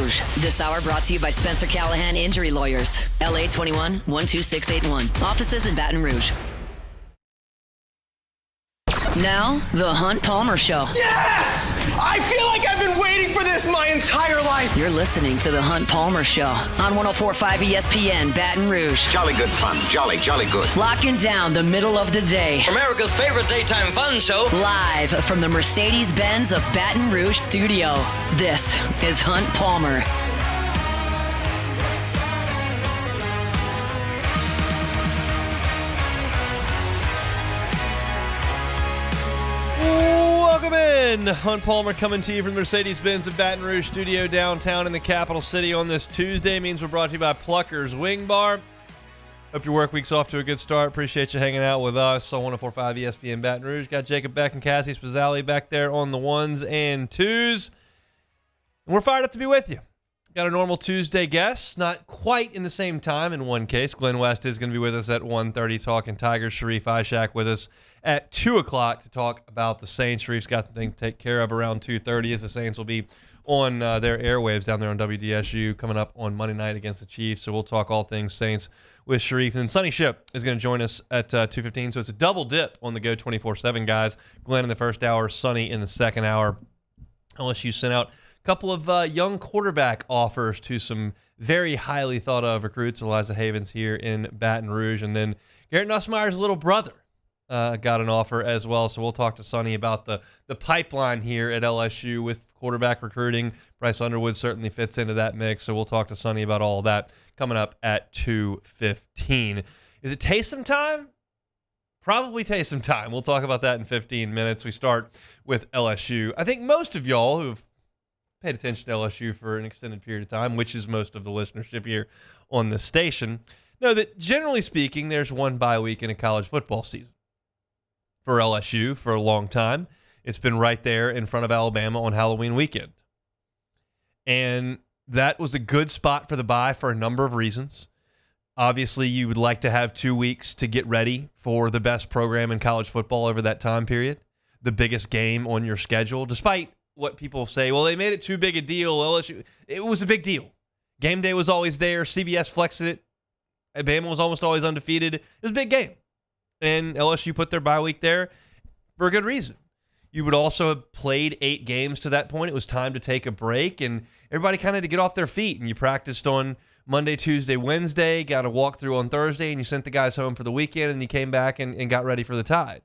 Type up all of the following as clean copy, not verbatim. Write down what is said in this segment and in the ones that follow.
Rouge. This hour brought to you by Spencer Callahan Injury Lawyers. LA 21 12681. Offices in Baton Rouge. Now, the Hunt Palmer Show. Yes! I feel like I've been waiting for this my entire life. You're listening to the Hunt Palmer Show on 104.5 ESPN Baton Rouge. Jolly good fun. Jolly good. Locking down the middle of the day. America's favorite daytime fun show. Live from the Mercedes-Benz of Baton Rouge studio. This is Hunt Palmer. Welcome in. Hunt Palmer coming to you from the Mercedes-Benz of Baton Rouge studio downtown in the capital city on this Tuesday. Means we're brought to you by Plucker's Wing Bar. Hope your work week's off to a good start. Appreciate you hanging out with us on 104.5 ESPN Baton Rouge. Got Jacob Beck and Cassie Spazzali back there on the ones and twos. And we're fired up to be with you. Got a normal Tuesday guest, not quite in the same time in one case. Glenn West is going to be with us at 1:30 talking Tigers. Sharif Ishak with us at 2 o'clock to talk about the Saints. Sharif's got the thing to take care of around 2:30 as the Saints will be on their airwaves down there on WDSU coming up on Monday night against the Chiefs. So we'll talk all things Saints with Sharif. And then Sonny Ship is going to join us at 2:15. So it's a double dip on the Go 24/7 guys. Glenn in the first hour, Sonny in the second hour. LSU sent out couple of young quarterback offers to some very highly thought of recruits. Eliza Havens here in Baton Rouge. And then Garrett Nussmeier's little brother got an offer as well. So we'll talk to Sonny about the pipeline here at LSU with quarterback recruiting. Bryce Underwood certainly fits into that mix. So we'll talk to Sonny about all of that coming up at 2:15. Is it Taysom time? Probably Taysom time. We'll talk about that in 15 minutes. We start with LSU. I think most of y'all who've paid attention to LSU for an extended period of time, which is most of the listenership here on this station, know that generally speaking, there's one bye week in a college football season. For LSU, for a long time, it's been right there in front of Alabama on Halloween weekend. And that was a good spot for the bye for a number of reasons. Obviously, you would like to have 2 weeks to get ready for the best program in college football over that time period, the biggest game on your schedule, despite what people say, well, they made it too big a deal. LSU, it was a big deal. Game day was always there. CBS flexed it. Alabama was almost always undefeated. It was a big game. And LSU put their bye week there for a good reason. You would also have played 8 games to that point. It was time to take a break, and everybody kind of had to get off their feet. And you practiced on Monday, Tuesday, Wednesday, got a walkthrough on Thursday, and you sent the guys home for the weekend, and you came back and got ready for the Tide.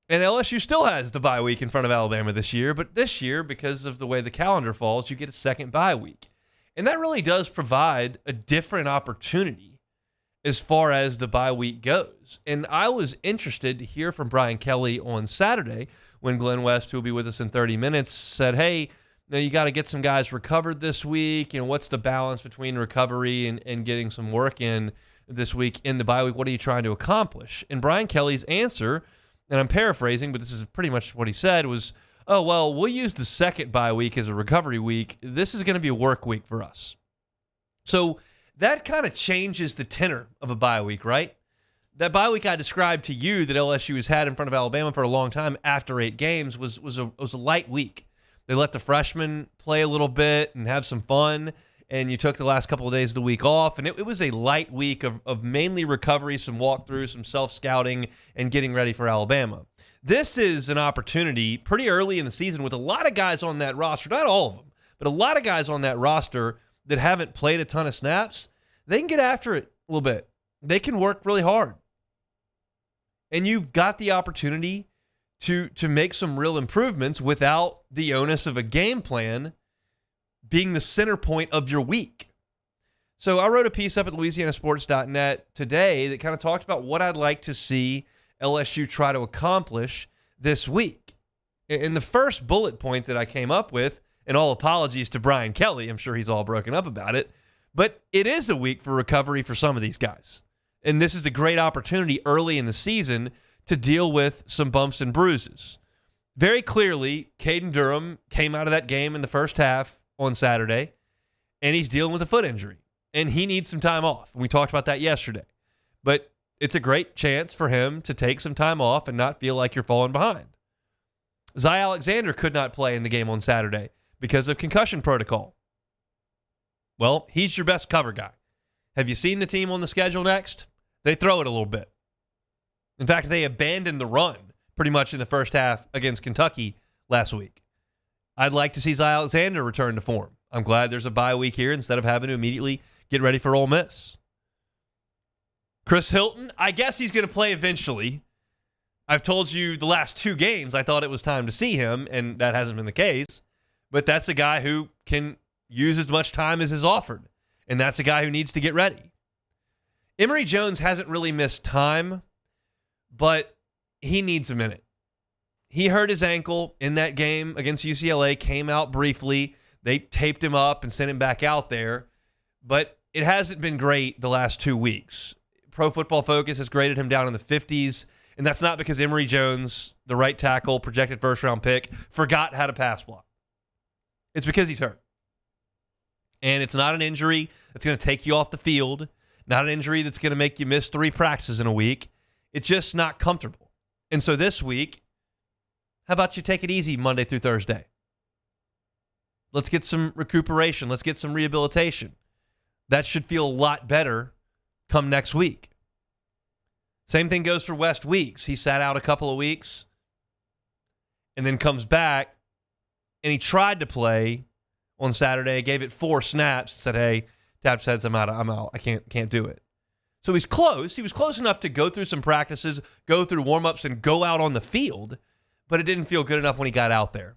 And LSU still has the bye week in front of Alabama this year, but this year, because of the way the calendar falls, you get a second bye week. And that really does provide a different opportunity as far as the bye week goes. And I was interested to hear from Brian Kelly on Saturday when Glenn West, who will be with us in 30 minutes, said, hey, you got to get some guys recovered this week. What's the balance between recovery and getting some work in this week in the bye week? What are you trying to accomplish? And Brian Kelly's answer, and I'm paraphrasing, but this is pretty much what he said, was, oh, well, we'll use the second bye week as a recovery week. This is going to be a work week for us. So that kind of changes the tenor of a bye week, right? That bye week I described to you that LSU has had in front of Alabama for a long time after 8 games was a light week. They let the freshmen play a little bit and have some fun, and you took the last couple of days of the week off, and it was a light week of mainly recovery, some walkthroughs, some self-scouting, and getting ready for Alabama. This is an opportunity pretty early in the season with a lot of guys on that roster, not all of them, but a lot of guys on that roster that haven't played a ton of snaps. They can get after it a little bit. They can work really hard. And you've got the opportunity to make some real improvements without the onus of a game plan being the center point of your week. So I wrote a piece up at LouisianaSports.net today that kind of talked about what I'd like to see LSU try to accomplish this week. And the first bullet point that I came up with, and all apologies to Brian Kelly, I'm sure he's all broken up about it, but it is a week for recovery for some of these guys. And this is a great opportunity early in the season to deal with some bumps and bruises. Very clearly, Caden Durham came out of that game in the first half on Saturday, and he's dealing with a foot injury, and he needs some time off. We talked about that yesterday. But it's a great chance for him to take some time off and not feel like you're falling behind. Zy Alexander could not play in the game on Saturday because of concussion protocol. Well, he's your best cover guy. Have you seen the team on the schedule next? They throw it a little bit. In fact, they abandoned the run pretty much in the first half against Kentucky last week. I'd like to see Zy Alexander return to form. I'm glad there's a bye week here instead of having to immediately get ready for Ole Miss. Chris Hilton, I guess he's going to play eventually. I've told you the last 2 games I thought it was time to see him, and that hasn't been the case. But that's a guy who can use as much time as is offered, and that's a guy who needs to get ready. Emory Jones hasn't really missed time, but he needs a minute. He hurt his ankle in that game against UCLA, came out briefly. They taped him up and sent him back out there, but it hasn't been great the last 2 weeks. Pro Football Focus has graded him down in the 50s, and that's not because Emory Jones, the right tackle, projected first-round pick, forgot how to pass block. It's because he's hurt. And it's not an injury that's going to take you off the field, not an injury that's going to make you miss 3 practices in a week. It's just not comfortable. And so this week, how about you take it easy Monday through Thursday? Let's get some recuperation. Let's get some rehabilitation. That should feel a lot better come next week. Same thing goes for West Weeks. He sat out a couple of weeks and then comes back, and he tried to play on Saturday, gave it 4 snaps, said, hey, Tap says I'm out. I can't do it. So he's close. He was close enough to go through some practices, go through warm-ups, and go out on the field, but it didn't feel good enough when he got out there.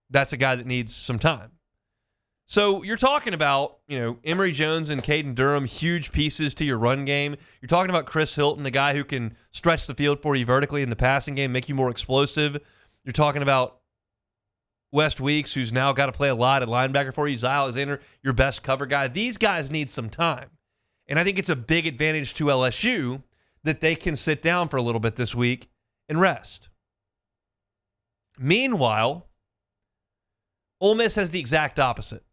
That's a guy that needs some time. So you're talking about, Emory Jones and Caden Durham, huge pieces to your run game. You're talking about Chris Hilton, the guy who can stretch the field for you vertically in the passing game, make you more explosive. You're talking about West Weeks, who's now got to play a lot at linebacker for you. Zy Alexander, your best cover guy. These guys need some time. And I think it's a big advantage to LSU that they can sit down for a little bit this week and rest. Meanwhile, Ole Miss has the exact opposite.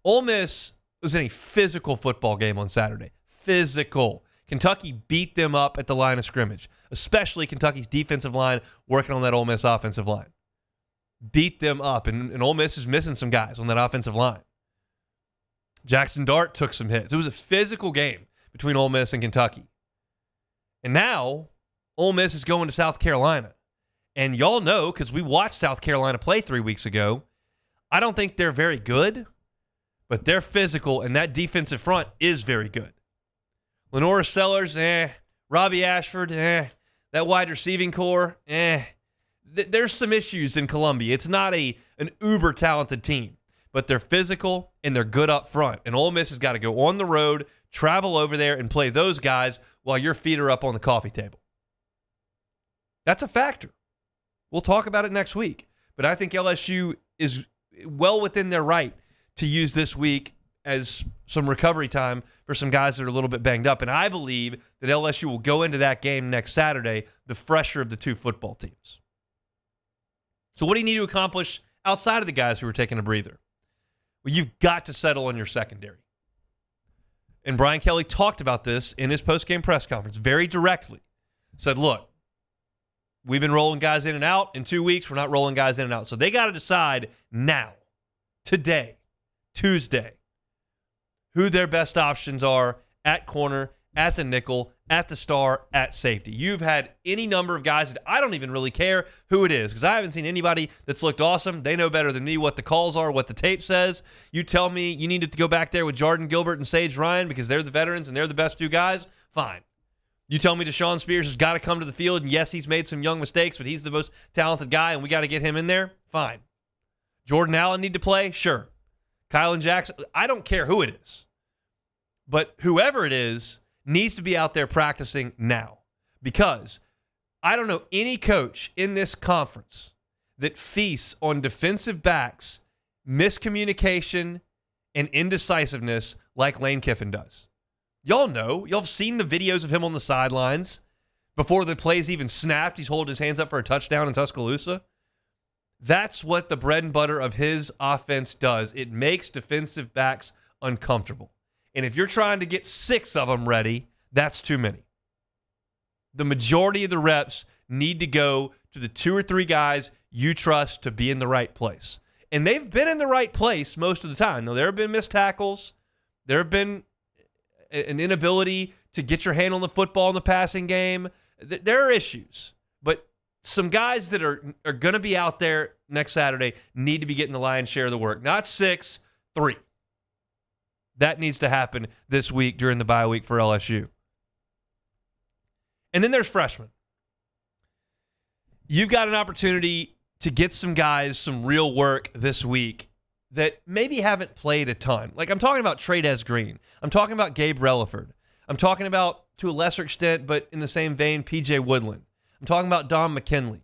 Ole Miss was in a physical football game on Saturday. Physical. Kentucky beat them up at the line of scrimmage, especially Kentucky's defensive line working on that Ole Miss offensive line. Beat them up, and Ole Miss is missing some guys on that offensive line. Jackson Dart took some hits. It was a physical game between Ole Miss and Kentucky. And now, Ole Miss is going to South Carolina. And y'all know, because we watched South Carolina play 3 weeks ago, I don't think they're very good, but they're physical, and that defensive front is very good. Lenora Sellers, Robbie Ashford, that wide receiving core, There's some issues in Columbia. It's not an uber-talented team, but they're physical and they're good up front. And Ole Miss has got to go on the road, travel over there, and play those guys while your feet are up on the coffee table. That's a factor. We'll talk about it next week. But I think LSU is well within their right to use this week as some recovery time for some guys that are a little bit banged up. And I believe that LSU will go into that game next Saturday the fresher of the 2 football teams. So what do you need to accomplish outside of the guys who are taking a breather? Well, you've got to settle on your secondary. And Brian Kelly talked about this in his post-game press conference very directly. Said, look, we've been rolling guys in and out. In 2 weeks, we're not rolling guys in and out. So they got to decide now, today, Tuesday, who their best options are at corner, at the nickel, at the star, at safety. You've had any number of guys that I don't even really care who it is because I haven't seen anybody that's looked awesome. They know better than me what the calls are, what the tape says. You tell me you needed to go back there with Jordan Gilbert and Sage Ryan because they're the veterans and they're the best 2 guys. Fine. You tell me Deshaun Spears has got to come to the field, and yes, he's made some young mistakes, but he's the most talented guy, and we got to get him in there. Fine. Jordan Allen need to play? Sure. Kylan Jackson? I don't care who it is. But whoever it is needs to be out there practicing now because I don't know any coach in this conference that feasts on defensive backs, miscommunication, and indecisiveness like Lane Kiffin does. Y'all know. Y'all have seen the videos of him on the sidelines before the plays even snapped. He's holding his hands up for a touchdown in Tuscaloosa. That's what the bread and butter of his offense does. It makes defensive backs uncomfortable. And if you're trying to get 6 of them ready, that's too many. The majority of the reps need to go to the 2 or 3 guys you trust to be in the right place. And they've been in the right place most of the time. Now, there have been missed tackles. There have been an inability to get your hand on the football in the passing game. There are issues. But some guys that are going to be out there next Saturday need to be getting the lion's share of the work. Not 6, 3. That needs to happen this week during the bye week for LSU. And then there's freshmen. You've got an opportunity to get some guys some real work this week that maybe haven't played a ton. Like, I'm talking about Taysom Green. I'm talking about Gabe Relaford. I'm talking about, to a lesser extent, but in the same vein, P.J. Woodland. I'm talking about Don McKinley.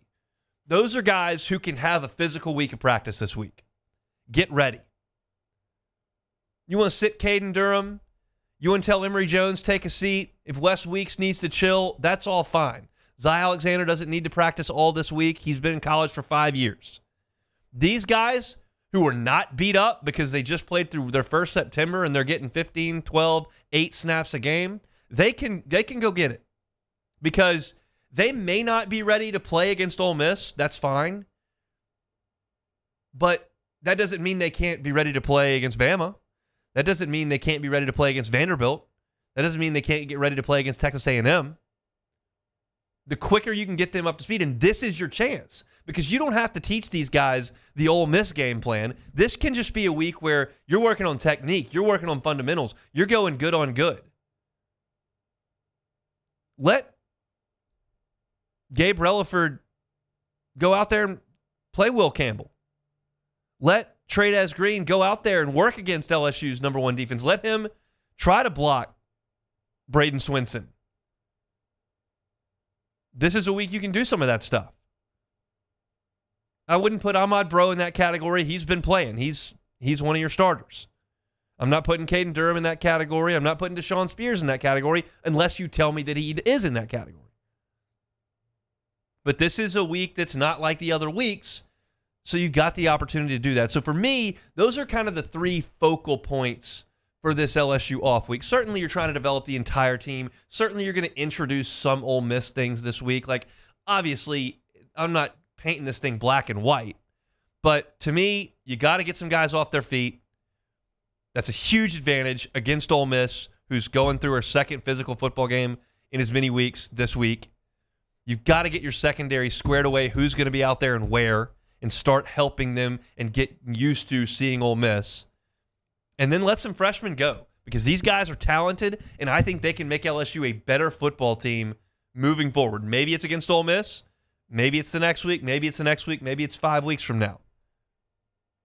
Those are guys who can have a physical week of practice this week. Get ready. You want to sit Caden Durham? You want to tell Emory Jones take a seat? If Wes Weeks needs to chill, that's all fine. Zy Alexander doesn't need to practice all this week. He's been in college for 5 years. These guys who are not beat up because they just played through their first September and they're getting 15, 12, 8 snaps a game, they can go get it. Because they may not be ready to play against Ole Miss. That's fine. But that doesn't mean they can't be ready to play against Bama. That doesn't mean they can't be ready to play against Vanderbilt. That doesn't mean they can't get ready to play against Texas A&M. The quicker you can get them up to speed, and this is your chance, because you don't have to teach these guys the Ole Miss game plan. This can just be a week where you're working on technique, you're working on fundamentals, you're going good on good. Let Gabe Relaford go out there and play Will Campbell. Let Taysom Green go out there and work against LSU's number 1 defense. Let him try to block Braden Swinson. This is a week you can do some of that stuff. I wouldn't put Ahmad Bro in that category. He's been playing. He's one of your starters. I'm not putting Caden Durham in that category. I'm not putting Deshaun Spears in that category unless you tell me that he is in that category. But this is a week that's not like the other weeks, so you got the opportunity to do that. So for me, those are kind of the 3 focal points for this LSU off week. Certainly you're trying to develop the entire team. Certainly you're going to introduce some Ole Miss things this week. Like, obviously, I'm not painting this thing black and white, but to me, you got to get some guys off their feet. That's a huge advantage against Ole Miss, who's going through her second physical football game in as many weeks this week. You've got to get your secondary squared away, who's going to be out there and where, and start helping them and get used to seeing Ole Miss. And then let some freshmen go, because these guys are talented, and I think they can make LSU a better football team moving forward. Maybe it's against Ole Miss. Maybe it's the next week. Maybe it's the next week. Maybe it's 5 weeks from now.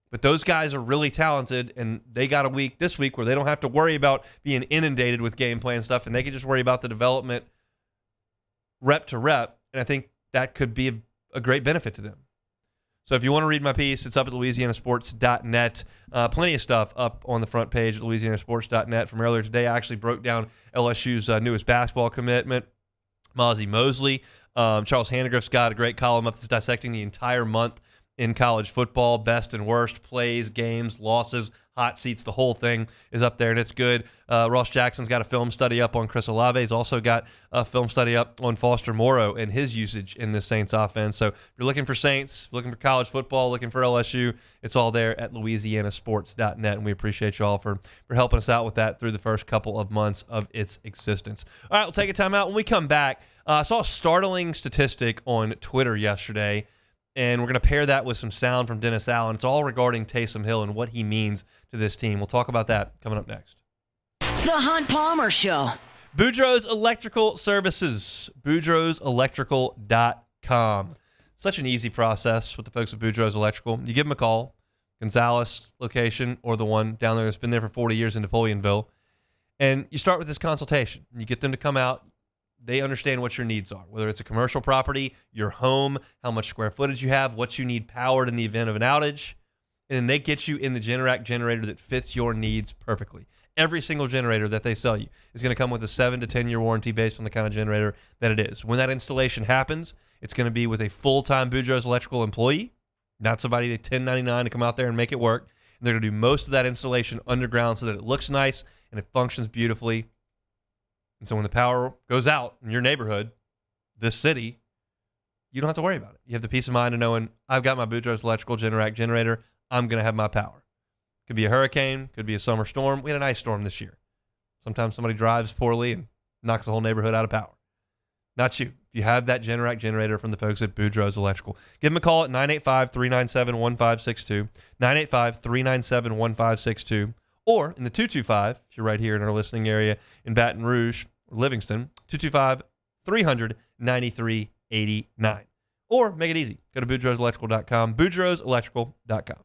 But those guys are really talented, and they got a week this week where they don't have to worry about being inundated with game plan stuff, and they can just worry about the development rep to rep, and I think that could be a great benefit to them. So if you want to read my piece, it's up at louisianasports.net. Plenty of stuff up on the front page at louisianasports.net from earlier today. I actually broke down LSU's newest basketball commitment, Mozzie Mosley. Charles Handegriff's got a great column up that's dissecting the entire month in college football, best and worst, plays, games, losses, hot seats, the whole thing is up there, and it's good. Ross Jackson's got a film study up on Chris Olave. He's also got a film study up on Foster Moreau and his usage in this Saints offense. So if you're looking for Saints, looking for college football, looking for LSU, it's all there at louisianasports.net, and we appreciate you all for helping us out with that through the first couple of months of its existence. All right, we'll take a time out. When we come back, I saw a startling statistic on Twitter yesterday, and we're going to pair that with some sound from Dennis Allen. It's all regarding Taysom Hill and what he means to this team. We'll talk about that coming up next. The Hunt Palmer Show. Boudreaux's Electrical Services. Boudreaux'Electrical.com. Such an easy process with the folks at Boudreaux's Electrical. You give them a call, Gonzales location, or the one down there that's been there for 40 years in Napoleonville, and you start with this consultation. You get them to come out. They understand what your needs are, whether it's a commercial property, your home, how much square footage you have, what you need powered in the event of an outage, and then they get you in the Generac generator that fits your needs perfectly. Every single generator that they sell you is going to come with a 7 to 10 year warranty based on the kind of generator that it is. When that installation happens, it's going to be with a full-time Boudreaux's Electrical employee, not somebody at 1099 to come out there and make it work. And they're going to do most of that installation underground so that it looks nice and it functions beautifully. And so when the power goes out in your neighborhood, this city, you don't have to worry about it. You have the peace of mind of knowing I've got my Boudreaux's Electrical Generac generator. I'm going to have my power. Could be a hurricane, could be a summer storm. We had an ice storm this year. Sometimes somebody drives poorly and knocks the whole neighborhood out of power. Not you. If you have that Generac generator from the folks at Boudreaux's Electrical, give them a call at 985-397-1562, 985-397-1562, or in the 225, if you're right here in our listening area in Baton Rouge or Livingston, 225-300-9389. Or make it easy. Go to boudreauxelectrical.com, boudreauxelectrical.com.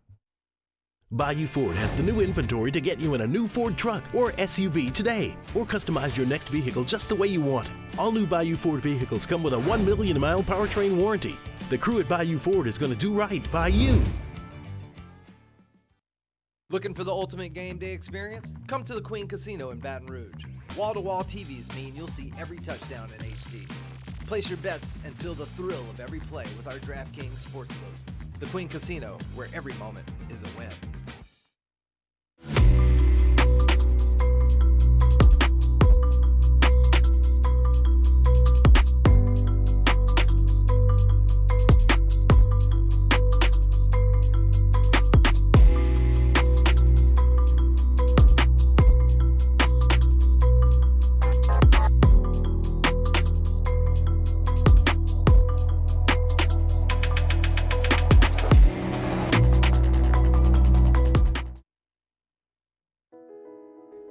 Bayou Ford has the new inventory to get you in a new Ford truck or SUV today, or customize your next vehicle just the way you want it. All new Bayou Ford vehicles come with a 1 million mile powertrain warranty. The crew at Bayou Ford is going to do right by you. Looking for the ultimate game day experience? Come to the Queen Casino in Baton Rouge. Wall-to-wall TVs mean you'll see every touchdown in HD. Place your bets and feel the thrill of every play with our DraftKings Sportsbook. The Queen Casino, where every moment is a win.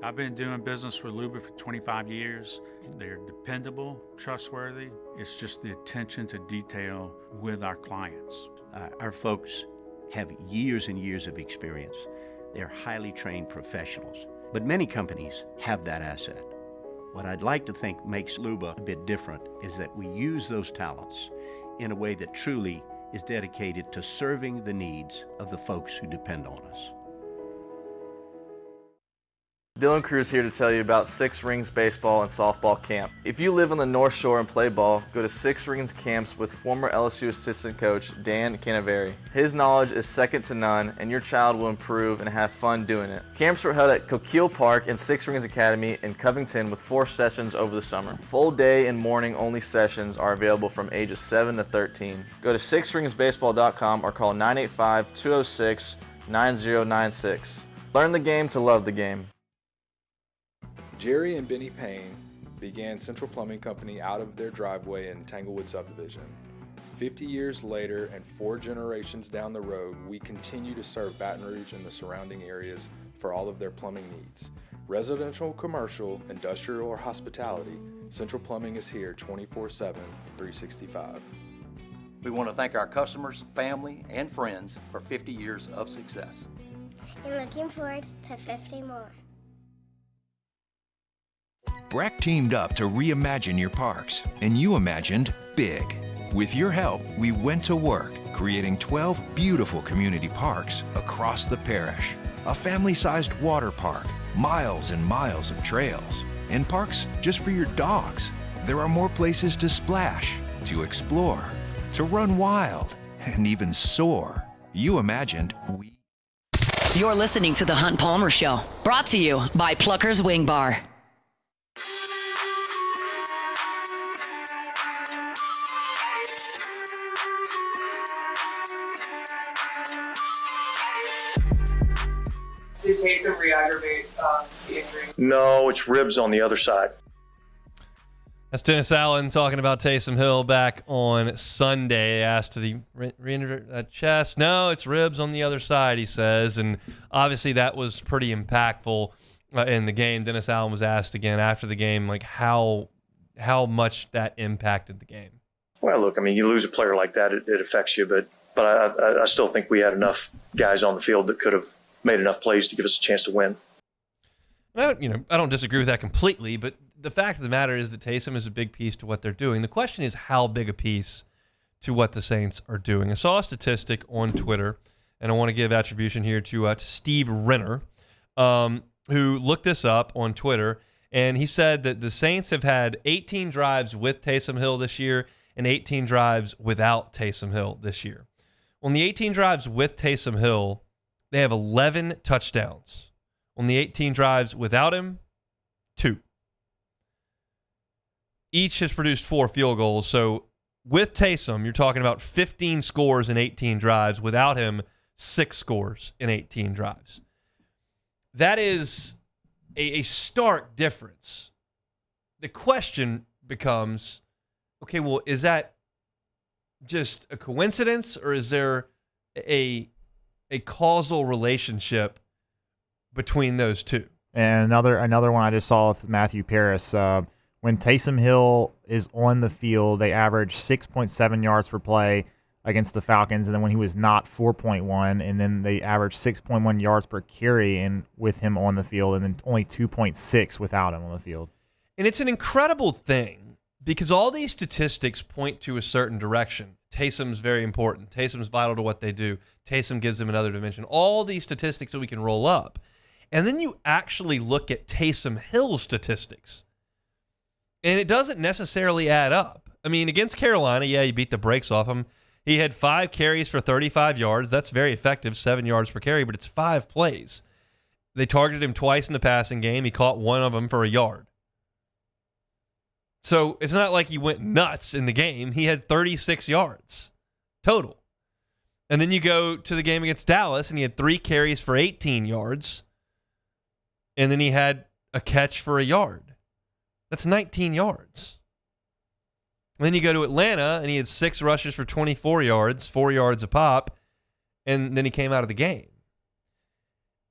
I've been doing business with Luba for 25 years. They're dependable, trustworthy. It's just the attention to detail with our clients. Our folks have years and years of experience. They're highly trained professionals, but many companies have that asset. What I'd like to think makes Luba a bit different is that we use those talents in a way that truly is dedicated to serving the needs of the folks who depend on us. Dylan Cruz here to tell you about Six Rings Baseball and Softball Camp. If you live on the North Shore and play ball, go to Six Rings Camps with former LSU assistant coach Dan Canaveri. His knowledge is second to none, and your child will improve and have fun doing it. Camps were held at Coquille Park and Six Rings Academy in Covington with 4 sessions over the summer. Full day and morning only sessions are available from ages 7 to 13. Go to sixringsbaseball.com or call 985-206-9096. Learn the game to love the game. Jerry and Benny Payne began Central Plumbing Company out of their driveway in Tanglewood Subdivision. 50 years later and 4 generations down the road, we continue to serve Baton Rouge and the surrounding areas for all of their plumbing needs. Residential, commercial, industrial, or hospitality, Central Plumbing is here 24/7, 365. We want to thank our customers, family, and friends for 50 years of success. And looking forward to 50 more. Breck teamed up to reimagine your parks, and you imagined big. With your help, we went to work, creating 12 beautiful community parks across the parish. A family-sized water park, miles and miles of trails, and parks just for your dogs. There are more places to splash, to explore, to run wild, and even soar. You imagined we... You're listening to The Hunt Palmer Show, brought to you by Plucker's Wing Bar. Did Taysom re-aggravate the injury? No, it's ribs on the other side. That's Dennis Allen talking about Taysom Hill back on Sunday. Asked to the re-injure chest. No, it's ribs on the other side, he says. And obviously that was pretty impactful in the game. Dennis Allen was asked again after the game, like how much that impacted the game. Well, look, I mean, you lose a player like that, it affects you. But I still think we had enough guys on the field that could have made enough plays to give us a chance to win. I don't disagree with that completely, but the fact of the matter is that Taysom is a big piece to what they're doing. The question is how big a piece to what the Saints are doing. I saw a statistic on Twitter, and I want to give attribution here to Steve Renner, who looked this up on Twitter, and he said that the Saints have had 18 drives with Taysom Hill this year and 18 drives without Taysom Hill this year. On the 18 drives with Taysom Hill, they have 11 touchdowns. On the 18 drives without him, 2. Each has produced 4 field goals. So with Taysom, you're talking about 15 scores in 18 drives. Without him, 6 scores in 18 drives. That is a stark difference. The question becomes, okay, well, is that just a coincidence, or is there a causal relationship between those two? And another one I just saw with Matthew Paris. When Taysom Hill is on the field, they average 6.7 yards per play against the Falcons, and then when he was not, 4.1, and then they average 6.1 yards per carry and with him on the field, and then only 2.6 without him on the field. And it's an incredible thing because all these statistics point to a certain direction. Taysom's very important. Taysom's vital to what they do. Taysom gives them another dimension. All these statistics that we can roll up. And then you actually look at Taysom Hill's statistics, and it doesn't necessarily add up. I mean, against Carolina, yeah, he beat the brakes off him. He had 5 carries for 35 yards. That's very effective, 7 yards per carry, but it's 5 plays. They targeted him twice in the passing game. He caught one of them for a yard. So it's not like he went nuts in the game. He had 36 yards total. And then you go to the game against Dallas, and he had 3 carries for 18 yards. And then he had a catch for a yard. That's 19 yards. And then you go to Atlanta, and he had 6 rushes for 24 yards, 4 yards a pop, and then he came out of the game.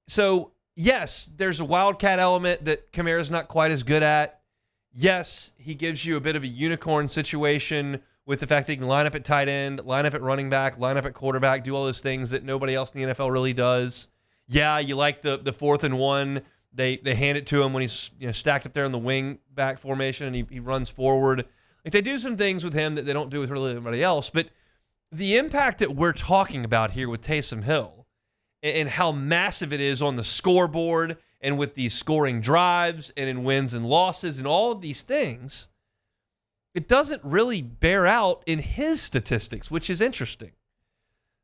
So, yes, there's a wildcat element that Kamara's not quite as good at. Yes, he gives you a bit of a unicorn situation with the fact that he can line up at tight end, line up at running back, line up at quarterback, do all those things that nobody else in the NFL really does. Yeah, you like the 4th and 1. They hand it to him when he's stacked up there in the wing back formation, and he runs forward. Like, they do some things with him that they don't do with really anybody else. But the impact that we're talking about here with Taysom Hill and how massive it is on the scoreboard and with these scoring drives and in wins and losses and all of these things, it doesn't really bear out in his statistics, which is interesting.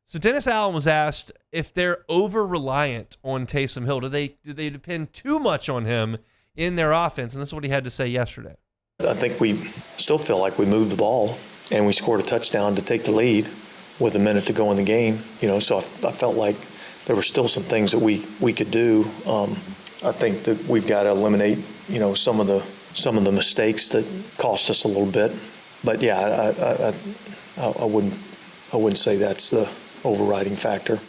So Dennis Allen was asked if they're over-reliant on Taysom Hill. Do they depend too much on him in their offense? And this is what he had to say yesterday. I think we still feel like we moved the ball and we scored a touchdown to take the lead with a minute to go in the game. So I felt like there were still some things that we could do. I think that we've got to eliminate, some of the mistakes that cost us a little bit. But yeah, I wouldn't say that's the overriding factor.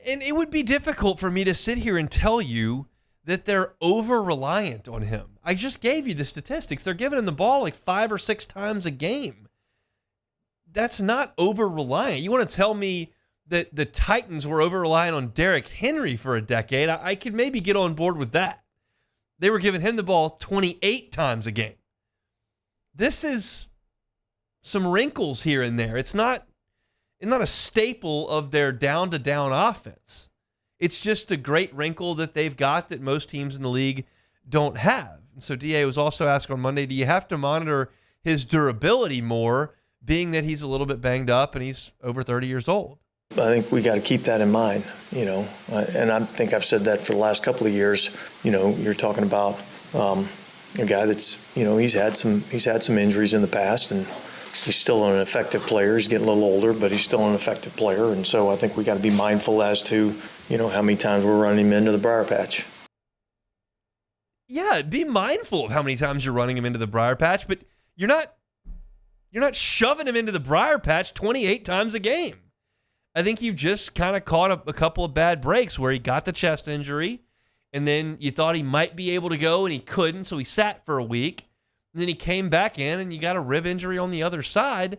And it would be difficult for me to sit here and tell you that they're over-reliant on him. I just gave you the statistics. They're giving him the ball like 5 or 6 times a game. That's not over-reliant. You want to tell me that the Titans were over-reliant on Derrick Henry for a decade? I could maybe get on board with that. They were giving him the ball 28 times a game. This is some wrinkles here and there. It's not a staple of their down-to-down offense. It's just a great wrinkle that they've got that most teams in the league don't have. And so DA was also asked on Monday, do you have to monitor his durability more, being that he's a little bit banged up and he's over 30 years old? I think we got to keep that in mind, and I think I've said that for the last couple of years. You're talking about a guy that's, he's had some injuries in the past, and he's still an effective player. He's getting a little older, but he's still an effective player. And so I think we got to be mindful as to, how many times we're running him into the briar patch. Yeah, be mindful of how many times you're running him into the briar patch, but you're not shoving him into the briar patch 28 times a game. I think you've just kind of caught a couple of bad breaks where he got the chest injury, and then you thought he might be able to go, and he couldn't, so he sat for a week. And then he came back in, and you got a rib injury on the other side.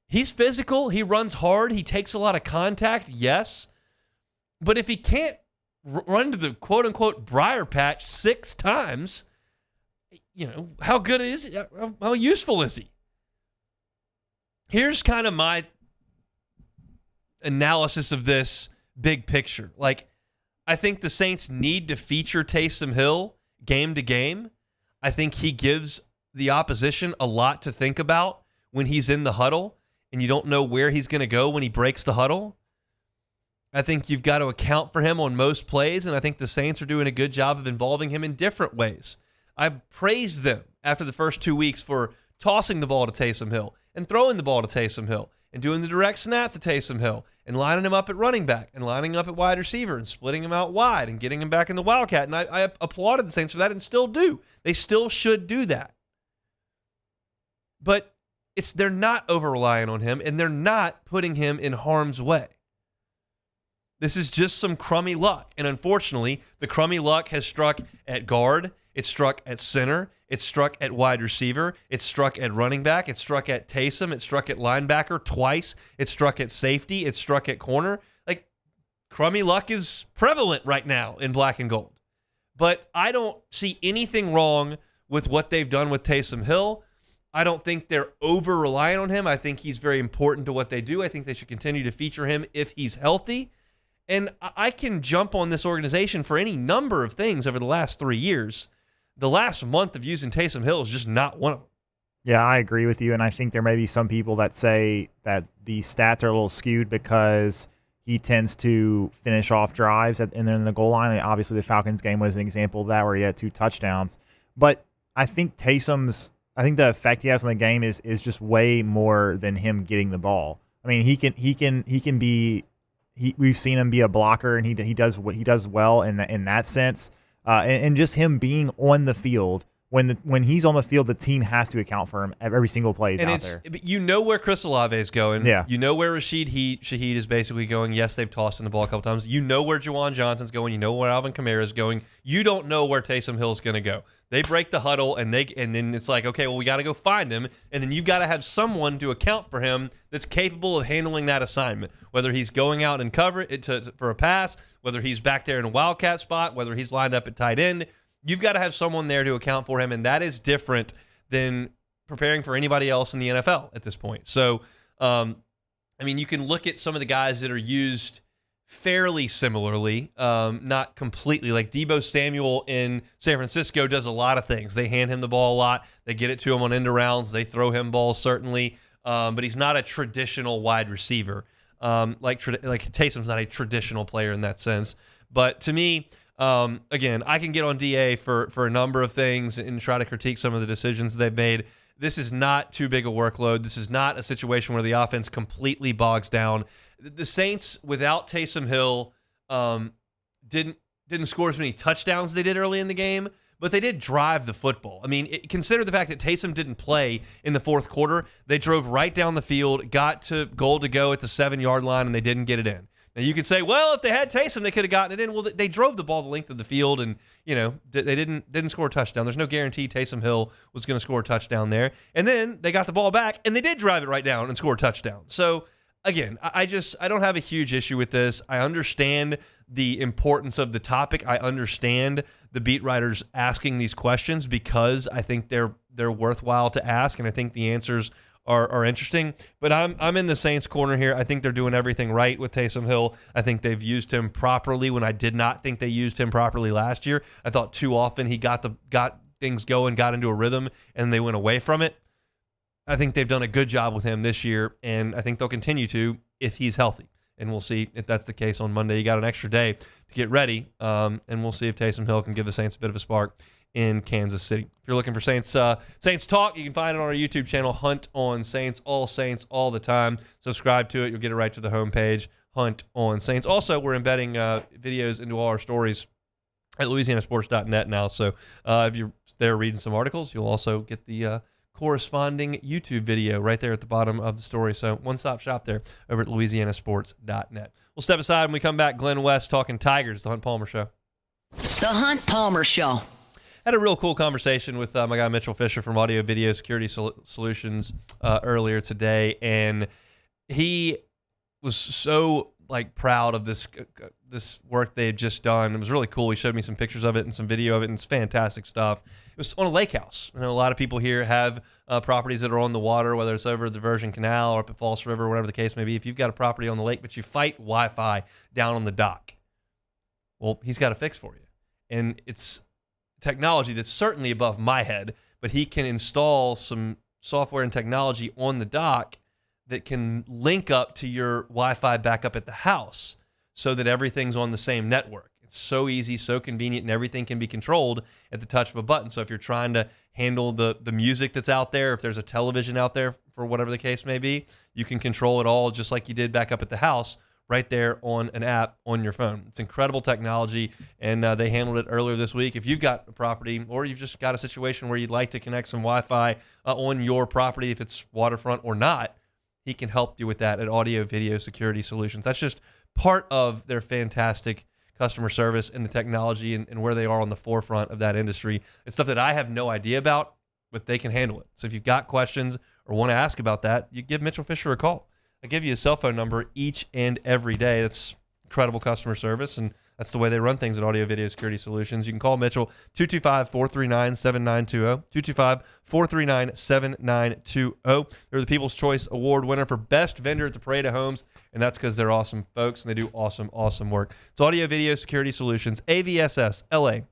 He's physical. He runs hard. He takes a lot of contact, yes. But if he can't run to the quote-unquote briar patch 6 times, how good is he? How useful is he? Here's kind of my analysis of this big picture. Like, I think the Saints need to feature Taysom Hill game to game. I think he gives the opposition a lot to think about when he's in the huddle and you don't know where he's going to go when he breaks the huddle. I think you've got to account for him on most plays, and I think the Saints are doing a good job of involving him in different ways. I praised them after the first 2 weeks for tossing the ball to Taysom Hill and throwing the ball to Taysom Hill and doing the direct snap to Taysom Hill and lining him up at running back and lining him up at wide receiver and splitting him out wide and getting him back in the Wildcat. And I applauded the Saints for that and still do. They still should do that. But they're not over-relying on him, and they're not putting him in harm's way. This is just some crummy luck. And unfortunately, the crummy luck has struck at guard, it's struck at center, it's struck at wide receiver, it's struck at running back, it's struck at Taysom, it's struck at linebacker twice, it's struck at safety, it's struck at corner. Like, crummy luck is prevalent right now in black and gold. But I don't see anything wrong with what they've done with Taysom Hill. I don't think they're over-reliant on him. I think he's very important to what they do. I think they should continue to feature him if he's healthy. And I can jump on this organization for any number of things over the last 3 years. The last month of using Taysom Hill is just not one of them. Yeah, I agree with you. And I think there may be some people that say that the stats are a little skewed because he tends to finish off drives and then in the goal line. And obviously, the Falcons game was an example of that where he had 2 touchdowns. But I think the effect he has on the game is just way more than him getting the ball. I mean, he can be. We've seen him be a blocker, and he does what he does well in that sense. And just him being on the field when he's on the field, the team has to account for him every single play he's out there. You know where Chris Olave is going. Yeah. You know where Shaheed is basically going. Yes, they've tossed him the ball a couple times. You know where Juwan Johnson's going. You know where Alvin Kamara is going. You don't know where Taysom Hill's going to go. They break the huddle, and then it's like, okay, well, we got to go find him, and then you've got to have someone to account for him that's capable of handling that assignment, whether he's going out and cover it for a pass, whether he's back there in a wildcat spot, whether he's lined up at tight end. You've got to have someone there to account for him, and that is different than preparing for anybody else in the NFL at this point. So, I mean, you can look at some of the guys that are used fairly similarly, not completely. Like Deebo Samuel in San Francisco does a lot of things. They hand him the ball a lot. They get it to him on end arounds. They throw him balls, certainly, but he's not a traditional wide receiver. Like Taysom's not a traditional player in that sense. But to me, again, I can get on DA for a number of things and try to critique some of the decisions they've made. This is not too big a workload. This is not a situation where the offense completely bogs down. The Saints, without Taysom Hill, didn't score as many touchdowns as they did early in the game, but they did drive the football. I mean, consider the fact that Taysom didn't play in the fourth quarter. They drove right down the field, got to goal to go at the 7-yard line, and they didn't get it in. Now, you could say, well, if they had Taysom, they could have gotten it in. Well, they drove the ball the length of the field, and they didn't score a touchdown. There's no guarantee Taysom Hill was going to score a touchdown there. And then they got the ball back, and they did drive it right down and score a touchdown. So, again, I don't have a huge issue with this. I understand the importance of the topic. I understand the beat writers asking these questions because I think they're worthwhile to ask, and I think the answers are interesting. But I'm in the Saints' corner here. I think they're doing everything right with Taysom Hill. I think they've used him properly when I did not think they used him properly last year. I thought too often he got things going, got into a rhythm, and they went away from it. I think they've done a good job with him this year, and I think they'll continue to if he's healthy. And we'll see if that's the case on Monday. You got an extra day to get ready, and we'll see if Taysom Hill can give the Saints a bit of a spark in Kansas City. If you're looking for Saints Talk, you can find it on our YouTube channel, Hunt on Saints, all the time. Subscribe to it. You'll get it right to the homepage, Hunt on Saints. Also, we're embedding videos into all our stories at LouisianaSports.net now. So if you're there reading some articles, you'll also get the corresponding YouTube video right there at the bottom of the story. So one-stop shop there over at LouisianaSports.net. We'll step aside when we come back. Glenn West talking Tigers, The Hunt Palmer Show. The Hunt Palmer Show. Had a real cool conversation with my guy Mitchell Fisher from Audio Video Security Solutions earlier today, and he was so proud of this work they had just done. It was really cool. He showed me some pictures of it and some video of it, and it's fantastic stuff. It was on a lake house. I know a lot of people here have properties that are on the water, whether it's over the Diversion Canal or up at False River, whatever the case may be. If you've got a property on the lake, but you fight Wi-Fi down on the dock, well, he's got a fix for you. And it's technology that's certainly above my head, but he can install some software and technology on the dock that can link up to your Wi-Fi backup at the house so that everything's on the same network. It's so easy, so convenient, and everything can be controlled at the touch of a button. So if you're trying to handle the music that's out there, if there's a television out there for whatever the case may be, you can control it all just like you did back up at the house right there on an app on your phone. It's incredible technology, and they handled it earlier this week. If you've got a property or you've just got a situation where you'd like to connect some Wi-Fi on your property, if it's waterfront or not, he can help you with that at Audio Video Security Solutions. That's just part of their fantastic customer service and the technology and where they are on the forefront of that industry. It's stuff that I have no idea about, but they can handle it. So if you've got questions or want to ask about that, you give Mitchell Fisher a call. I give you a cell phone number each and every day. That's incredible customer service, and that's the way they run things at Audio Video Security Solutions. You can call Mitchell, 225-439-7920, 225-439-7920. They're the People's Choice Award winner for Best Vendor at the Parade of Homes, and that's because they're awesome folks, and they do awesome, awesome work. It's Audio Video Security Solutions, avssla.com.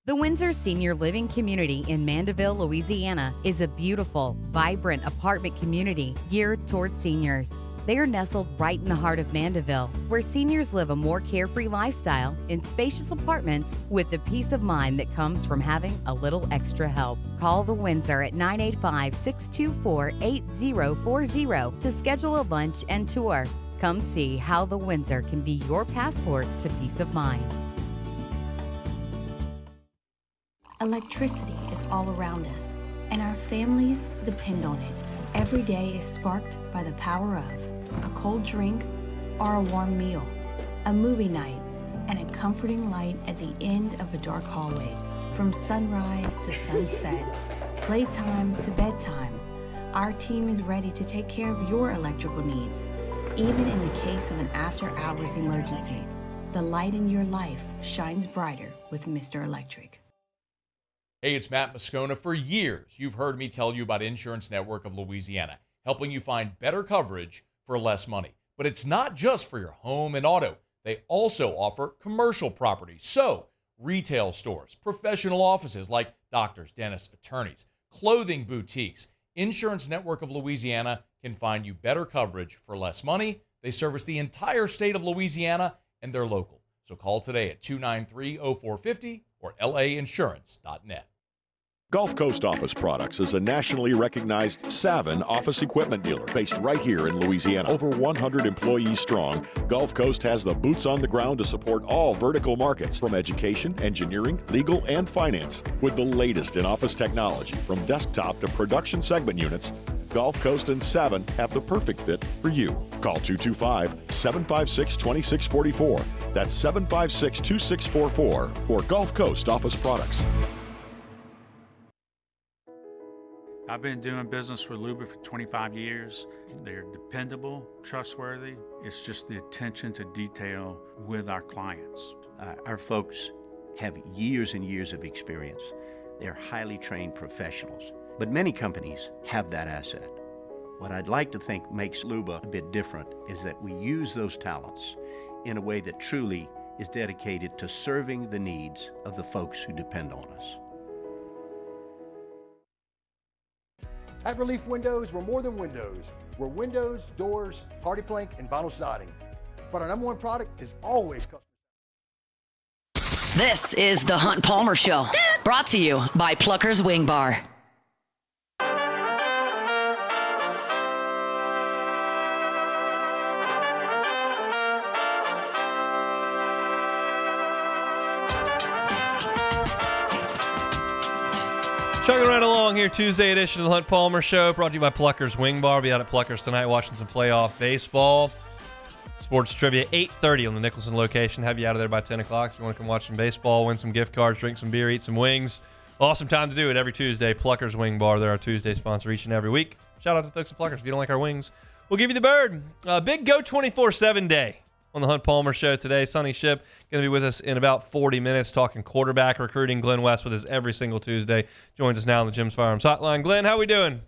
The Windsor Senior Living Community in Mandeville, Louisiana is a beautiful, vibrant apartment community geared towards seniors. They are nestled right in the heart of Mandeville, where seniors live a more carefree lifestyle in spacious apartments with the peace of mind that comes from having a little extra help. Call the Windsor at 985-624-8040 to schedule a lunch and tour. Come see how the Windsor can be your passport to peace of mind. Electricity is all around us, and our families depend on it. Every day is sparked by the power of a cold drink or a warm meal, a movie night, and a comforting light at the end of a dark hallway. From sunrise to sunset, playtime to bedtime, our team is ready to take care of your electrical needs. Even in the case of an after-hours emergency, the light in your life shines brighter with Mr. Electric. Hey, it's Matt Moscona. For years, you've heard me tell you about Insurance Network of Louisiana, helping you find better coverage for less money. But it's not just for your home and auto. They also offer commercial properties. So, retail stores, professional offices like doctors, dentists, attorneys, clothing boutiques. Insurance Network of Louisiana can find you better coverage for less money. They service the entire state of Louisiana, and they're local. So call today at 293-0450 or lainsurance.net. Gulf Coast Office Products is a nationally recognized Savin office equipment dealer based right here in Louisiana. Over 100 employees strong, Gulf Coast has the boots on the ground to support all vertical markets, from education, engineering, legal, and finance. With the latest in office technology, from desktop to production segment units, Gulf Coast and Savin have the perfect fit for you. Call 225-756-2644. That's 756-2644 for Gulf Coast Office Products. I've been doing business with Luba for 25 years. They're dependable, trustworthy. It's just the attention to detail with our clients. Our folks have years and years of experience. They're highly trained professionals. But many companies have that asset. What I'd like to think makes Luba a bit different is that we use those talents in a way that truly is dedicated to serving the needs of the folks who depend on us. At Relief Windows, we're more than windows. We're windows, doors, hardy plank, and vinyl siding. But our number one product is always customer. This is the Hunt Palmer Show, brought to you by Plucker's Wing Bar. Chugging right along here, Tuesday edition of the Hunt Palmer Show, brought to you by Plucker's Wing Bar. We'll be out at Plucker's tonight watching some playoff baseball. Sports Trivia, 8:30 on the Nicholson location. Have you out of there by 10 o'clock if you want to come watch some baseball, win some gift cards, drink some beer, eat some wings. Awesome time to do it every Tuesday. Plucker's Wing Bar, they're our Tuesday sponsor each and every week. Shout out to the folks at Plucker's. If you don't like our wings, we'll give you the bird. Big Go 24/7 day on the Hunt Palmer Show today. Sonny Ship going to be with us in about 40 minutes talking quarterback recruiting. Glenn West with us every single Tuesday. Joins us now on the Jim's Firearms Hotline. Glenn, how we doing?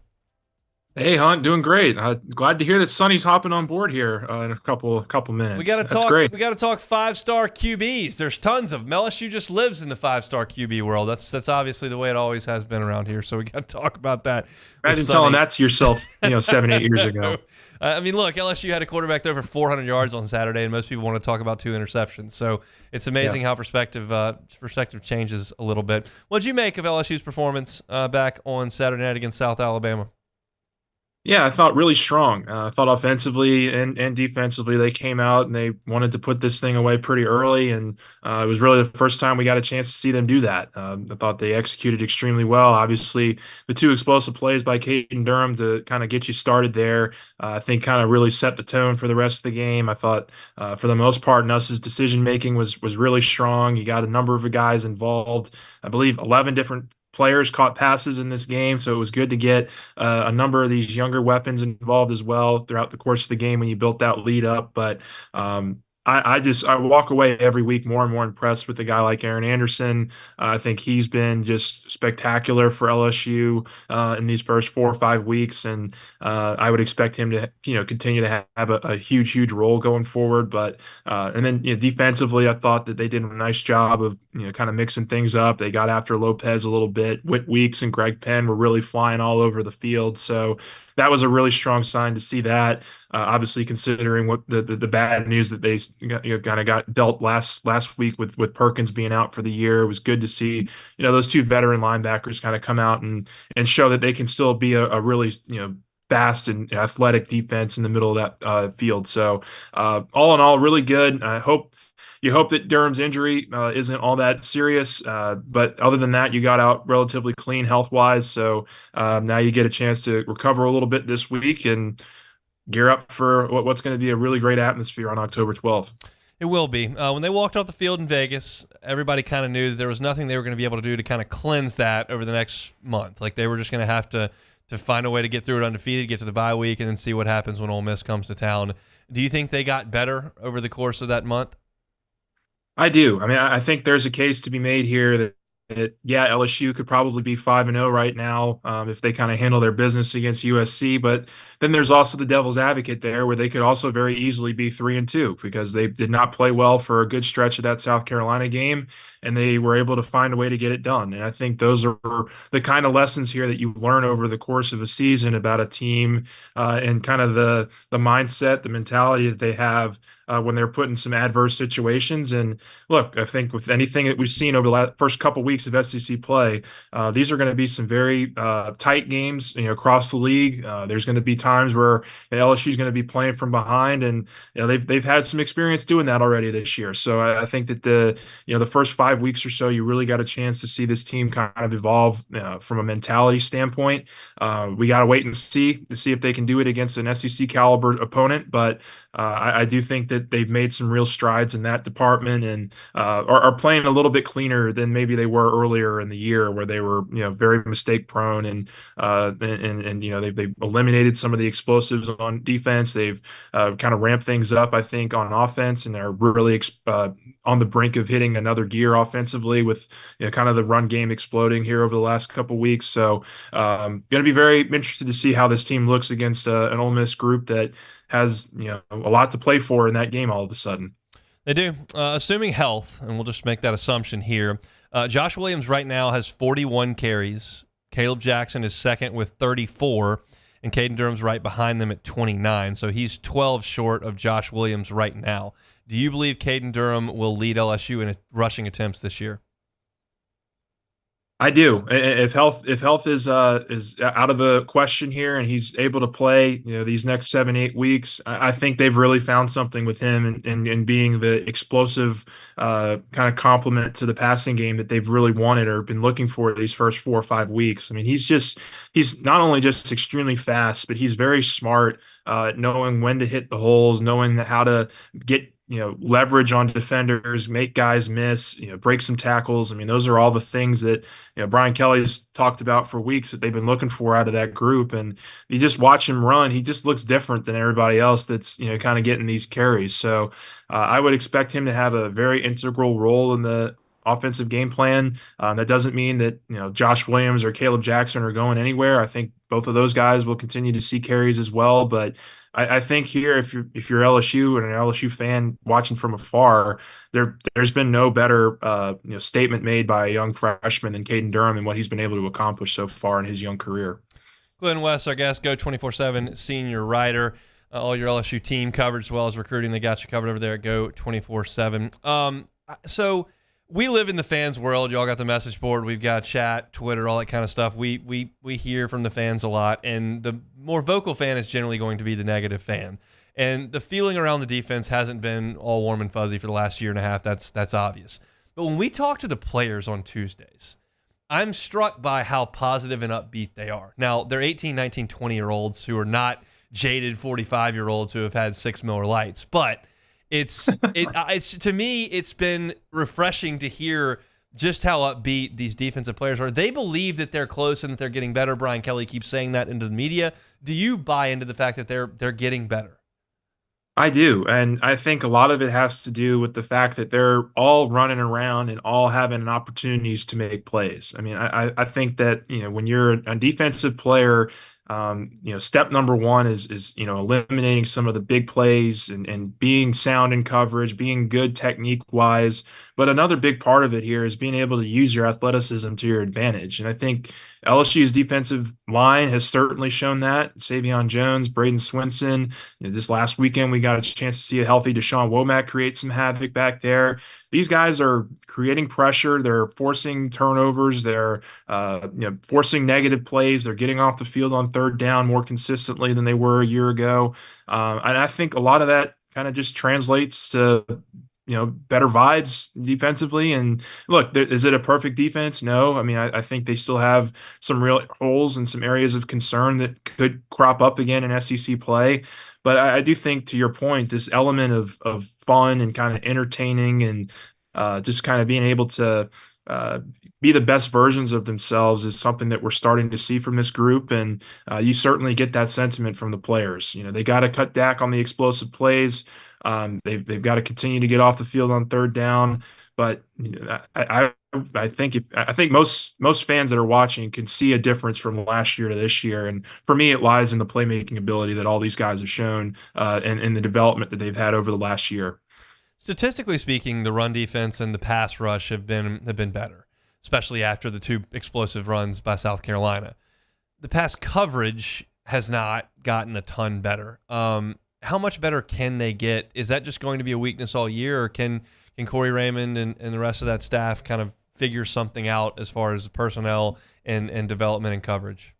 Hey, Hunt, doing great. Glad to hear that Sonny's hopping on board here in a couple minutes. We got to That's talk. great. We got to talk 5-star QBs. There's tons of them. LSU just lives in the 5-star QB world. That's obviously the way it always has been around here. So we got to talk about that. Imagine telling that to yourself, 7-8 years ago. I mean, look, LSU had a quarterback there for 400 yards on Saturday, and most people want to talk about 2 interceptions. So it's amazing how perspective changes a little bit. What did you make of LSU's performance back on Saturday night against South Alabama? Yeah, I thought really strong. I thought offensively and defensively they came out and they wanted to put this thing away pretty early, and it was really the first time we got a chance to see them do that. I thought they executed extremely well. Obviously, the 2 explosive plays by Caden Durham to kind of get you started there, I think kind of really set the tone for the rest of the game. I thought for the most part, Nuss's decision-making was really strong. You got a number of guys involved. I believe 11 different players caught passes in this game, so it was good to get a number of these younger weapons involved as well throughout the course of the game when you built that lead up. But I walk away every week more and more impressed with a guy like Aaron Anderson. I think he's been just spectacular for LSU in these first 4 or 5 weeks, and I would expect him to continue to have a huge role going forward. But and then defensively, I thought that they did a nice job of kind of mixing things up. They got after Lopez a little bit. Whit Weeks and Greg Penn were really flying all over the field, so that was a really strong sign to see that. Obviously, considering what the bad news that they kind of got dealt last week with Perkins being out for the year, it was good to see those 2 veteran linebackers kind of come out and show that they can still be a really fast and athletic defense in the middle of that field. So all in all, really good. You hope that Durham's injury isn't all that serious, but other than that, you got out relatively clean health-wise. So now you get a chance to recover a little bit this week and gear up for what's going to be a really great atmosphere on October 12th. It will be. When they walked off the field in Vegas, everybody kind of knew that there was nothing they were going to be able to do to kind of cleanse that over the next month. Like they were just going to have to find a way to get through it undefeated, get to the bye week, and then see what happens when Ole Miss comes to town. Do you think they got better over the course of that month? I do. I mean, I think there's a case to be made here that LSU could probably be 5-0 right now if they kind of handle their business against USC. But then there's also the devil's advocate there, where they could also very easily be 3-2 because they did not play well for a good stretch of that South Carolina game, and they were able to find a way to get it done. And I think those are the kind of lessons here that you learn over the course of a season about a team and kind of the mindset, the mentality that they have when they're put in some adverse situations. And look, I think with anything that we've seen over the first couple weeks of SEC play, these are going to be some very tight games across the league. There's going to be times where LSU is going to be playing from behind, and they've had some experience doing that already this year. So I think that the first 5 weeks or so, you really got a chance to see this team kind of evolve from a mentality standpoint. We got to wait and see if they can do it against an SEC caliber opponent, but I do think that they've made some real strides in that department and are playing a little bit cleaner than maybe they were earlier in the year, where they were very mistake prone and they've eliminated some of the explosives on defense. They've kind of ramped things up, I think, on offense, and are really on the brink of hitting another gear offensively with kind of the run game exploding here over the last couple of weeks. So going to be very interested to see how this team looks against an Ole Miss group that has a lot to play for in that game all of a sudden. They do. Assuming health, and we'll just make that assumption here, Josh Williams right now has 41 carries. Caleb Jackson is second with 34, and Caden Durham's right behind them at 29. So he's 12 short of Josh Williams right now. Do you believe Caden Durham will lead LSU in rushing attempts this year? I do. If health is out of the question here, and he's able to play, these next 7-8 weeks, I think they've really found something with him and being the explosive kind of complement to the passing game that they've really wanted or been looking for these first 4 or 5 weeks. I mean, he's not only just extremely fast, but he's very smart, knowing when to hit the holes, knowing how to get leverage on defenders, make guys miss, break some tackles. I mean, those are all the things that, Brian Kelly's talked about for weeks that they've been looking for out of that group. And you just watch him run. He just looks different than everybody else that's, kind of getting these carries. So I would expect him to have a very integral role in the offensive game plan. That doesn't mean that Josh Williams or Caleb Jackson are going anywhere. I think both of those guys will continue to see carries as well. But I think here, if you're LSU and an LSU fan watching from afar, there's been no better statement made by a young freshman than Caden Durham and what he's been able to accomplish so far in his young career. Glenn West, our guest, Go 24/7 senior writer. All your LSU team coverage as well as recruiting. They got you covered over there at Go 24/7. So we live in the fans world. Y'all got the message board. We've got chat, Twitter, all that kind of stuff. We hear from the fans a lot, and the more vocal fan is generally going to be the negative fan. And the feeling around the defense hasn't been all warm and fuzzy for the last year and a half. That's obvious. But when we talk to the players on Tuesdays, I'm struck by how positive and upbeat they are. Now, they're 18, 19, 20-year-olds who are not jaded 45-year-olds who have had 6 Miller Lights, but it's to me, it's been refreshing to hear just how upbeat these defensive players are. They believe that they're close and that they're getting better. Brian Kelly keeps saying that into the media. Do you buy into the fact that they're getting better? I do, and I think a lot of it has to do with the fact that they're all running around and all having opportunities to make plays. I mean, I think that when you're a defensive player, step number one is eliminating some of the big plays and being sound in coverage, being good technique wise. But another big part of it here is being able to use your athleticism to your advantage. And I think LSU's defensive line has certainly shown that. Savion Jones, Braden Swinson. This last weekend, we got a chance to see a healthy Deshaun Womack create some havoc back there. These guys are creating pressure. They're forcing turnovers. They're forcing negative plays. They're getting off the field on third down more consistently than they were a year ago. And I think a lot of that kind of just translates to better vibes defensively. And look, is it a perfect defense? No. I mean, I think they still have some real holes and some areas of concern that could crop up again in SEC play. But I do think, to your point, this element of fun and kind of entertaining and just kind of being able to be the best versions of themselves is something that we're starting to see from this group. And you certainly get that sentiment from the players. They got to cut back on the explosive plays. They've got to continue to get off the field on third down. But I think most fans that are watching can see a difference from last year to this year. And for me, it lies in the playmaking ability that all these guys have shown and the development that they've had over the last year. Statistically speaking, the run defense and the pass rush have been better, especially after the 2 explosive runs by South Carolina. The pass coverage has not gotten a ton better. How much better can they get? Is that just going to be a weakness all year, or can Corey Raymond and the rest of that staff kind of figure something out as far as personnel and development and coverage?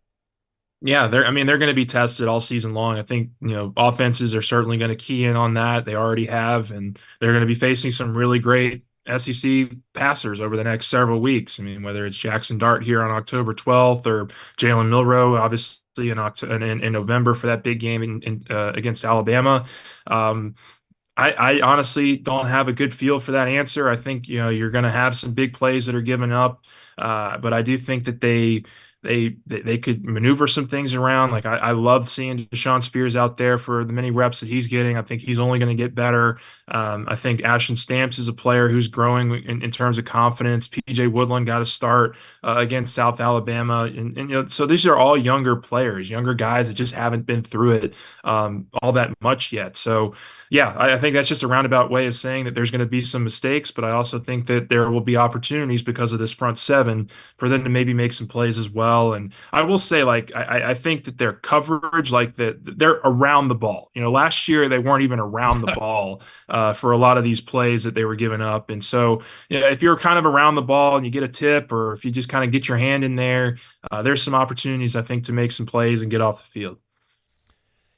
Yeah, they're going to be tested all season long. I think, offenses are certainly going to key in on that. They already have, and they're going to be facing some really great SEC passers over the next several weeks. I mean, whether it's Jackson Dart here on October 12th or Jalen Milroe, obviously in November for that big game against Alabama. I honestly don't have a good feel for that answer. I think you're going to have some big plays that are given up, but I do think that they could maneuver some things around. Like I love seeing Deshaun Spears out there for the many reps that he's getting. I think he's only going to get better. I think Ashton Stamps is a player who's growing in terms of confidence. PJ Woodland got a start against South Alabama, and so these are all younger players, younger guys that just haven't been through it all that much yet. So yeah, I think that's just a roundabout way of saying that there's going to be some mistakes, but I also think that there will be opportunities because of this front seven for them to maybe make some plays as well. And I will say, I think that their coverage, they're around the ball. Last year they weren't even around the ball for a lot of these plays that they were giving up. And so, if you're kind of around the ball and you get a tip, or if you just kind of get your hand in there, there's some opportunities, I think, to make some plays and get off the field.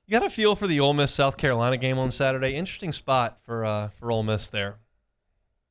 You got a feel for the Ole Miss South Carolina game on Saturday. Interesting spot for Ole Miss there.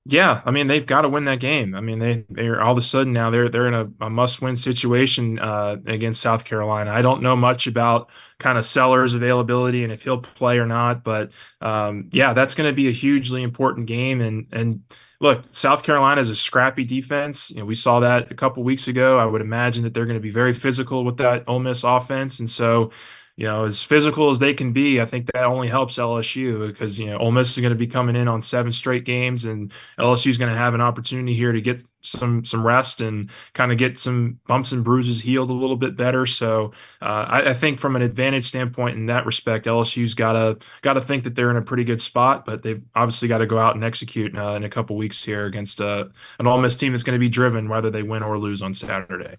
Yeah, I mean, they've got to win that game. I mean, they're all of a sudden now they're in a must-win situation against South Carolina. I don't know much about kind of Sellers' availability and if he'll play or not, but yeah, that's going to be a hugely important game. And look, South Carolina is a scrappy defense. We saw that a couple weeks ago. I would imagine that they're going to be very physical with that Ole Miss offense, and so as physical as they can be, I think that only helps LSU because, Ole Miss is going to be coming in on 7 straight games, and LSU is going to have an opportunity here to get some rest and kind of get some bumps and bruises healed a little bit better. So I think from an advantage standpoint in that respect, LSU's got to think that they're in a pretty good spot, but they've obviously got to go out and execute in a couple weeks here against an Ole Miss team that's going to be driven whether they win or lose on Saturday.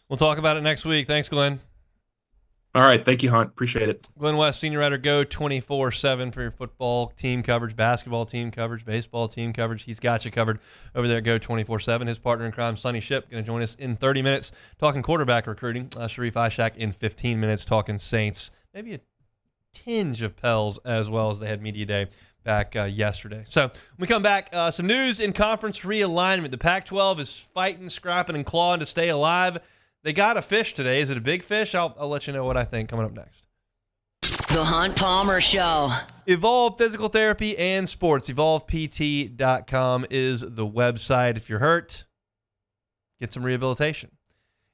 We'll talk about it next week. Thanks, Glenn. All right. Thank you, Hunt. Appreciate it. Glenn West, senior writer, Go 24/7 for your football team coverage, basketball team coverage, baseball team coverage. He's got you covered over there at Go 24/7. His partner in crime, Sonny Ship, going to join us in 30 minutes talking quarterback recruiting. Sharif Ishak in 15 minutes talking Saints. Maybe a tinge of Pels as well, as they had media day back yesterday. So when we come back, some news in conference realignment. The Pac-12 is fighting, scrapping, and clawing to stay alive. They got a fish today. Is it a big fish? I'll let you know what I think coming up next. The Hunt Palmer Show. Evolve Physical Therapy and Sports. EvolvePT.com is the website. If you're hurt, get some rehabilitation.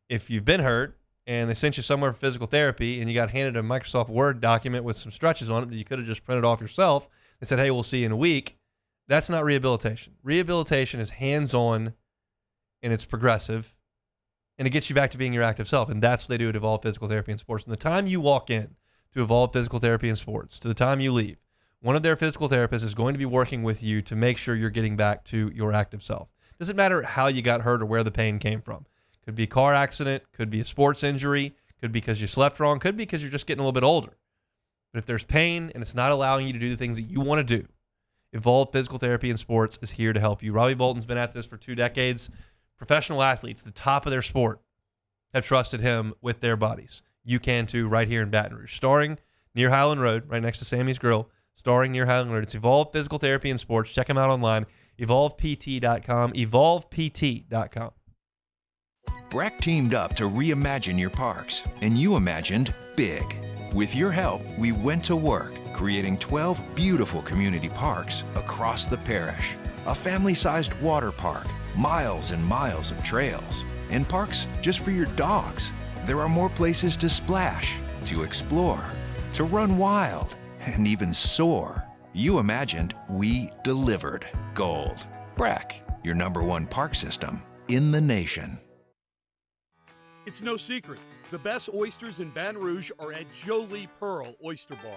If you've been hurt and they sent you somewhere for physical therapy and you got handed a Microsoft Word document with some stretches on it that you could have just printed off yourself and said, hey, we'll see you in a week, that's not rehabilitation. Rehabilitation is hands-on and it's progressive. And it gets you back to being your active self. And that's what they do at Evolve Physical Therapy and Sports. From the time you walk in to Evolve Physical Therapy and Sports to the time you leave, one of their physical therapists is going to be working with you to make sure you're getting back to your active self. Doesn't matter how you got hurt or where the pain came from. Could be a car accident, could be a sports injury, could be because you slept wrong, could be because you're just getting a little bit older. But if there's pain and it's not allowing you to do the things that you want to do, Evolve Physical Therapy and Sports is here to help you. Robbie Bolton's been at this for 2 decades. Professional athletes, the top of their sport, have trusted him with their bodies. You can too, right here in Baton Rouge. Starring near Highland Road, right next to Sammy's Grill. Starring near Highland Road. It's Evolve Physical Therapy and Sports. Check them out online. EvolvePT.com. EvolvePT.com. Breck teamed up to reimagine your parks, and you imagined big. With your help, we went to work, creating 12 beautiful community parks across the parish. A family-sized water park, miles and miles of trails, and parks just for your dogs. There are more places to splash, to explore, to run wild, and even soar. You imagined, we delivered. Gold. Breck, your #1 park system in the nation. It's no secret. The best oysters in Baton Rouge are at Jolie Pearl Oyster Bar.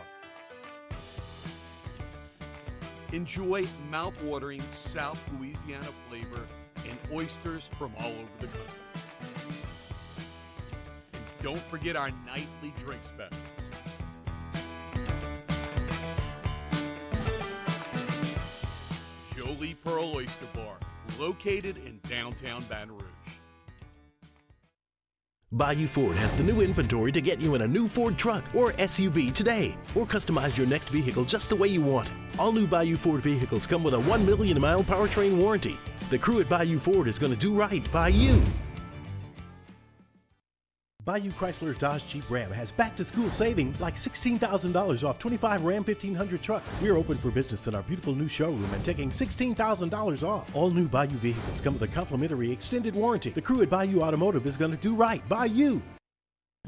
Enjoy mouth-watering South Louisiana flavor and oysters from all over the country. And don't forget our nightly drink specials. Jolie Pearl Oyster Bar, located in downtown Baton Rouge. Bayou Ford has the new inventory to get you in a new Ford truck or SUV today, or customize your next vehicle just the way you want it. All new Bayou Ford vehicles come with a 1 million mile powertrain warranty. The crew at Bayou Ford is going to do right by you. Bayou Chrysler Dodge Jeep Ram has back-to-school savings like $16,000 off 25 Ram 1500 trucks. We're open for business in our beautiful new showroom and taking $16,000 off. All new Bayou vehicles come with a complimentary extended warranty. The crew at Bayou Automotive is going to do right by you.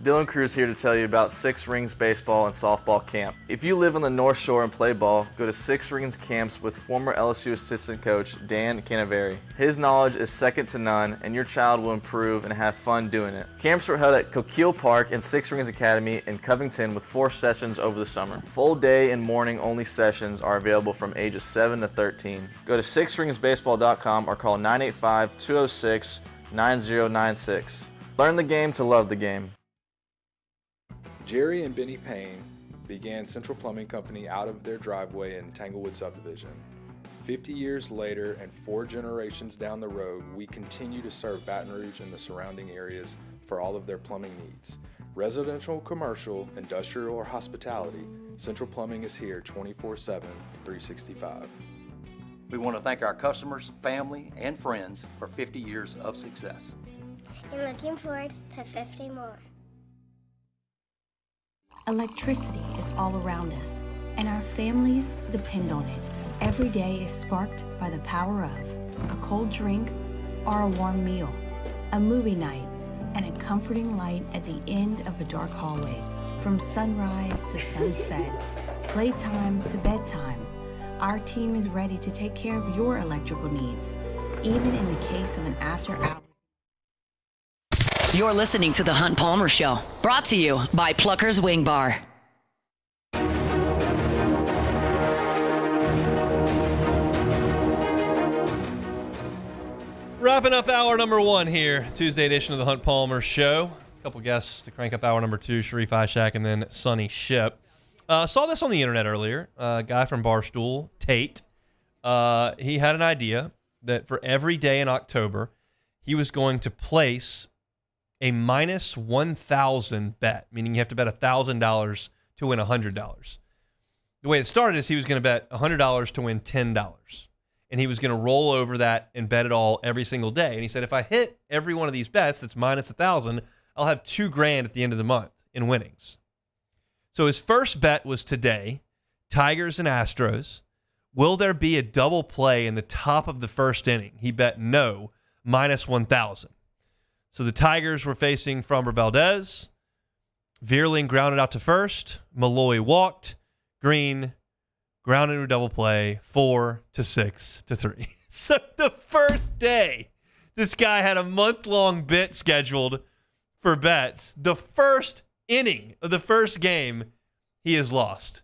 Dylan Cruz here to tell you about Six Rings Baseball and Softball Camp. If you live on the North Shore and play ball, go to Six Rings Camps with former LSU assistant coach Dan Canaveri. His knowledge is second to none, and your child will improve and have fun doing it. Camps were held at Coquille Park and Six Rings Academy in Covington with 4 sessions over the summer. Full day and morning only sessions are available from ages 7 to 13. Go to sixringsbaseball.com or call 985-206-9096. Learn the game to love the game. Jerry and Benny Payne began Central Plumbing Company out of their driveway in Tanglewood subdivision. 50 years later and 4 generations down the road, we continue to serve Baton Rouge and the surrounding areas for all of their plumbing needs. Residential, commercial, industrial, or hospitality, Central Plumbing is here 24/7, 365. We want to thank our customers, family, and friends for 50 years of success. And looking forward to 50 more. Electricity is all around us, and our families depend on it. Every day is sparked by the power of a cold drink or a warm meal, a movie night, and a comforting light at the end of a dark hallway. From sunrise to sunset, playtime to bedtime, our team is ready to take care of your electrical needs, even in the case of an after-hours. You're listening to The Hunt Palmer Show, brought to you by Plucker's Wing Bar. Wrapping up hour number 1 here, Tuesday edition of The Hunt Palmer Show. A couple guests to crank up hour number 2, Sharif Ishak and then Sonny Ship. Saw this on the internet earlier. A guy from Barstool, Tate, he had an idea that for every day in October, he was going to place a minus 1,000 bet, meaning you have to bet $1,000 to win $100. The way it started is he was going to bet $100 to win $10. And he was going to roll over that and bet it all every single day. And he said, if I hit every one of these bets that's minus 1,000, I'll have $2,000 at the end of the month in winnings. So his first bet was today, Tigers and Astros. Will there be a double play in the top of the first inning? He bet no, minus 1,000. So the Tigers were facing Framber Valdez. Vierling grounded out to first. Malloy walked. Green grounded into a double play, 4-6-3. So the first day, this guy had a month-long bit scheduled for bets. The first inning of the first game, he has lost.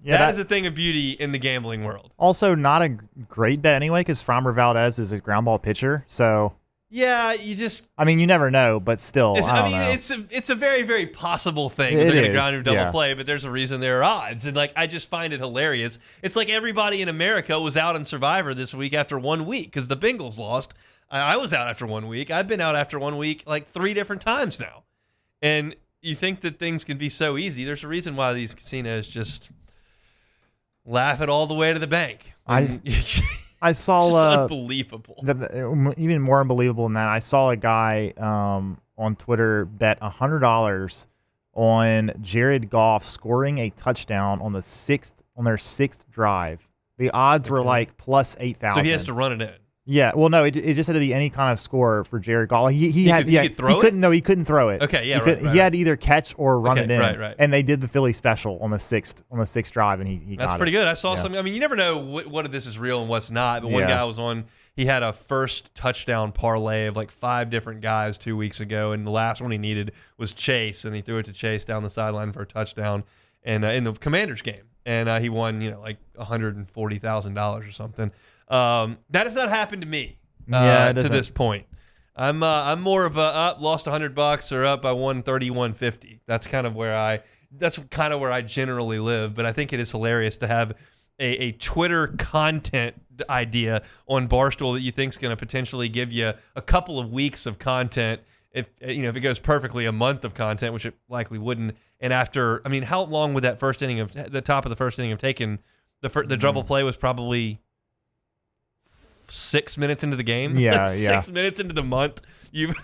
Yeah, that is a thing of beauty in the gambling world. Also, not a great bet anyway, because Framber Valdez is a ground ball pitcher, so... Yeah, you just... I mean, you never know, but still, I don't know. It's a very, very possible thing. It They're going to is, ground into double yeah. play, but there's a reason there are odds. And, like, I just find it hilarious. It's like everybody in America was out in Survivor this week after 1 week because the Bengals lost. I was out after 1 week. I've been out after 1 week like 3 different times now. And you think that things can be so easy. There's a reason why these casinos just laugh it all the way to the bank. I saw it's unbelievable. Even more unbelievable than that, I saw a guy on Twitter bet $100 on Jared Goff scoring a touchdown on their sixth drive. The odds were like plus 8,000. So he has to run it in. Yeah, well, no, it just had to be any kind of score for Jared Goff. He could throw it? No, he couldn't throw it. Okay, yeah, he had to either catch or run it in. Right. And they did the Philly special on the sixth drive, and he That's got pretty it. good. I saw something. I mean, you never know what of this is real and what's not. But one guy was on. He had a first touchdown parlay of like 5 different guys 2 weeks ago, and the last one he needed was Chase, and he threw it to Chase down the sideline for a touchdown, and in the Commanders game, and he won like $140,000 or something. That has not happened to me. To this point, I'm more of a lost $100 or up by 130, 150. That's kind of where I generally live. But I think it is hilarious to have a Twitter content idea on Barstool that you think is going to potentially give you a couple of weeks of content. If it goes perfectly, a month of content, which it likely wouldn't. And after, I mean, how long would that first inning of the top of the first inning have taken? The double play was probably 6 minutes into the game. Yeah, 6 minutes into the month, you've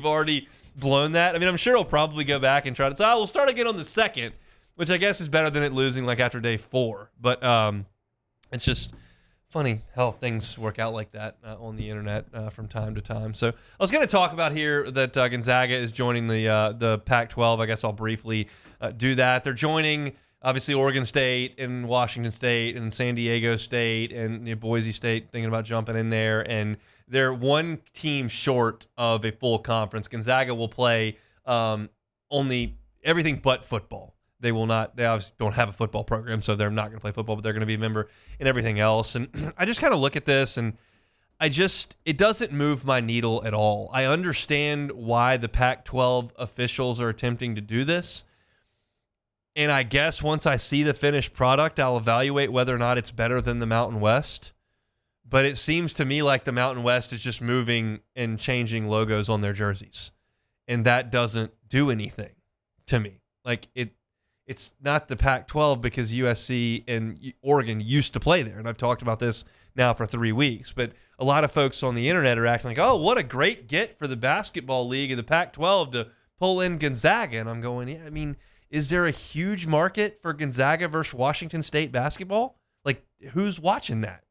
already blown that. I mean, I'm sure he'll probably go back and try to. So we'll start again on the second, which I guess is better than it losing like after day 4. But it's just funny how things work out like that on the internet from time to time. So I was going to talk about here that Gonzaga is joining the Pac-12. I guess I'll briefly do that. They're joining. Obviously, Oregon State and Washington State and San Diego State and Boise State thinking about jumping in there. And they're one team short of a full conference. Gonzaga will play only everything but football. They will not. They obviously don't have a football program, so they're not going to play football, but they're going to be a member in everything else. And I just kind of look at this, and it doesn't move my needle at all. I understand why the Pac-12 officials are attempting to do this. And I guess once I see the finished product, I'll evaluate whether or not it's better than the Mountain West. But it seems to me like the Mountain West is just moving and changing logos on their jerseys. And that doesn't do anything to me. Like, it's not the Pac-12 because USC and Oregon used to play there. And I've talked about this now for 3 weeks. But a lot of folks on the internet are acting like, oh, what a great get for the basketball league of the Pac-12 to pull in Gonzaga. And I'm going, yeah, I mean, is there a huge market for Gonzaga versus Washington State basketball? Like, who's watching that?